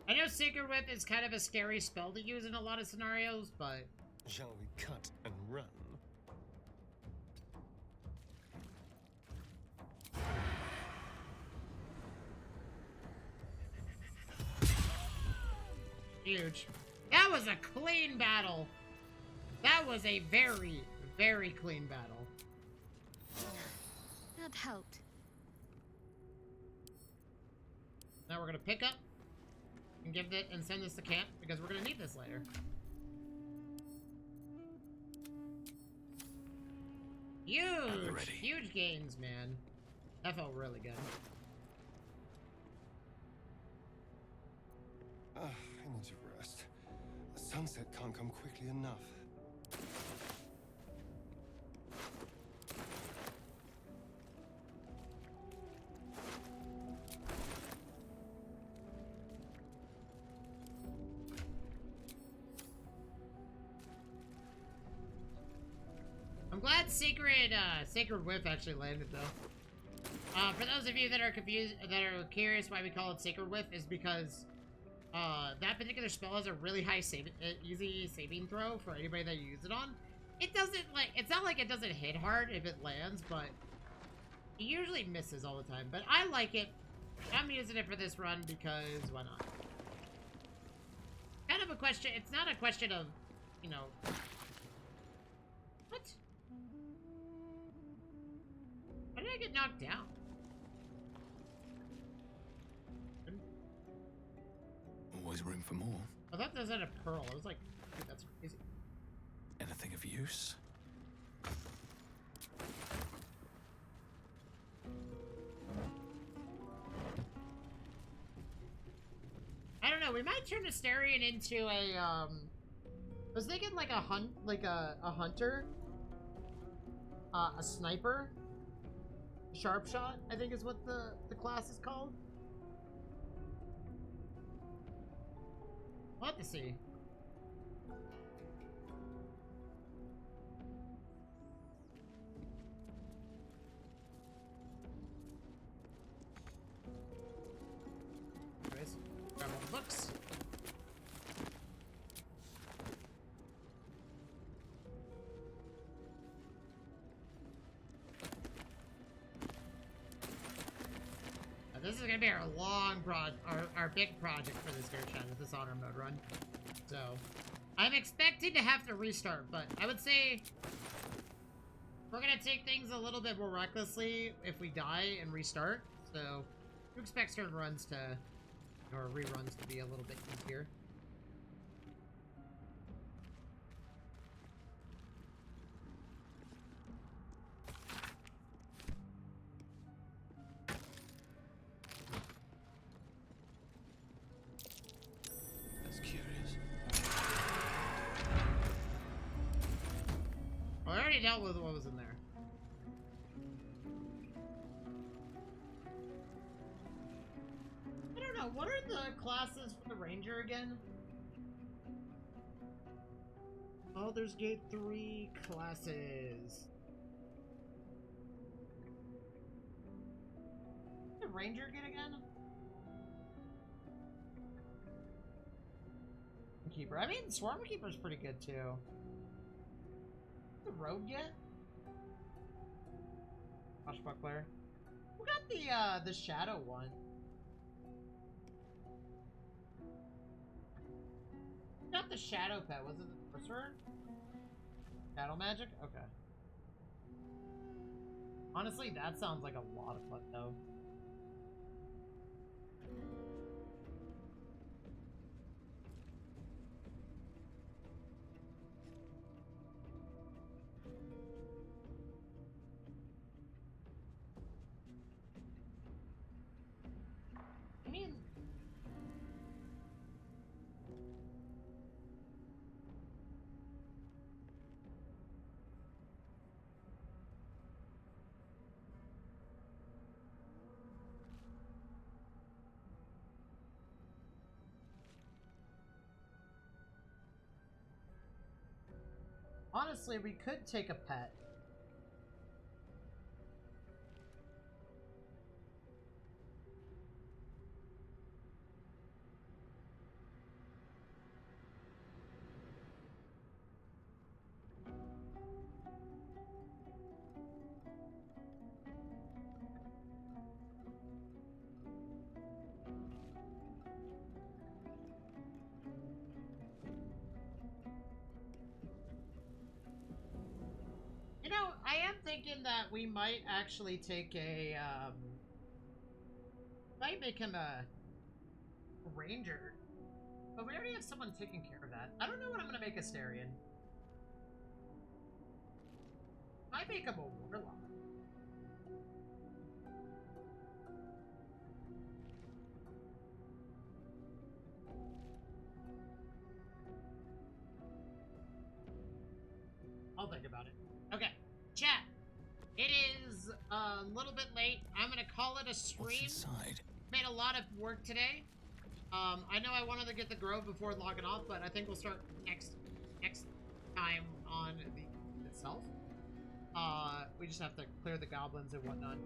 I know Sacred Whip is kind of a scary spell to use in a lot of scenarios, but... Shall we cut and run? Huge. That was a clean battle. That was a very, very clean battle. That helped. Now we're gonna pick up and give it and send this to camp because we're gonna need this later. Huge gains, man. That felt really good. I need to rest. The sunset can't come quickly enough. I'm glad Sacred Whiff actually landed though. For those of you that are confused, that are curious why we call it Sacred Whiff, is because that particular spell has a really high easy saving throw for anybody that you use it on. It doesn't it's not like it doesn't hit hard if it lands, but it usually misses all the time. But I like it. I'm using it for this run because why not? Kind of a question. It's not a question of, you know. What? How did I get knocked down? Always room for more. I thought that was a pearl. I was like, dude, that's crazy. Anything of use? I don't know. We might turn Asterion into a I was thinking like a hunter, a sniper, sharp shot. I think is what the class is called. We'll have to see. Anyways, grab all the books. This is gonna be our long our big project for this Dirt Chat, this honor mode run. So, I'm expecting to have to restart, but I would say we're gonna take things a little bit more recklessly if we die and restart. So, you expect certain runs to, or reruns to be a little bit easier. I already dealt with what was in there. I don't know, what are the classes for the Ranger again? Baldur's Gate 3 classes. What did the Ranger get again? Keeper. I mean, Swarmkeeper's pretty good too. The rogue yet? Swashbuckler. Who got the shadow one? Who got the shadow pet? Was it the sorcerer? Shadow magic? Okay. Honestly, that sounds like a lot of fun though. I mean, honestly, we could take a pet. You know, I am thinking that we might actually take a, might make him a ranger. But we already have someone taking care of that. I don't know what I'm gonna make Astarion. I make him a warlock. I'll think about it. Okay, chat. It is a little bit late. I'm gonna call it a stream. What's inside? Made a lot of work today. I know I wanted to get the grove before logging off, but I think we'll start next time on the itself. We just have to clear the goblins and whatnot.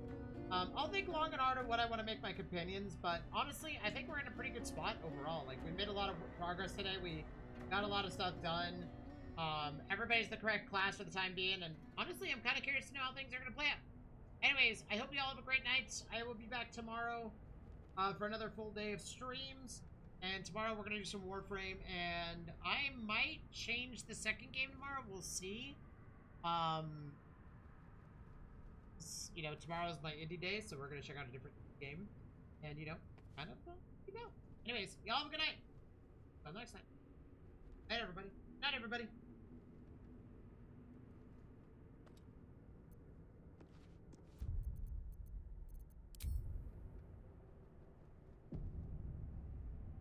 I'll think long and hard on what I want to make my companions, but honestly, I think we're in a pretty good spot overall. Like, we made a lot of progress today. We got a lot of stuff done. Everybody's the correct class for the time being, and honestly, I'm kind of curious to know how things are going to play out. Anyways, I hope you all have a great night. I will be back tomorrow for another full day of streams, and tomorrow we're going to do some Warframe, and I might change the second game tomorrow. We'll see. You know, tomorrow's my indie day, so we're going to check out a different game, and, you know, kind of, Anyways, y'all have a good night. Until next time. Night, everybody. Night, everybody.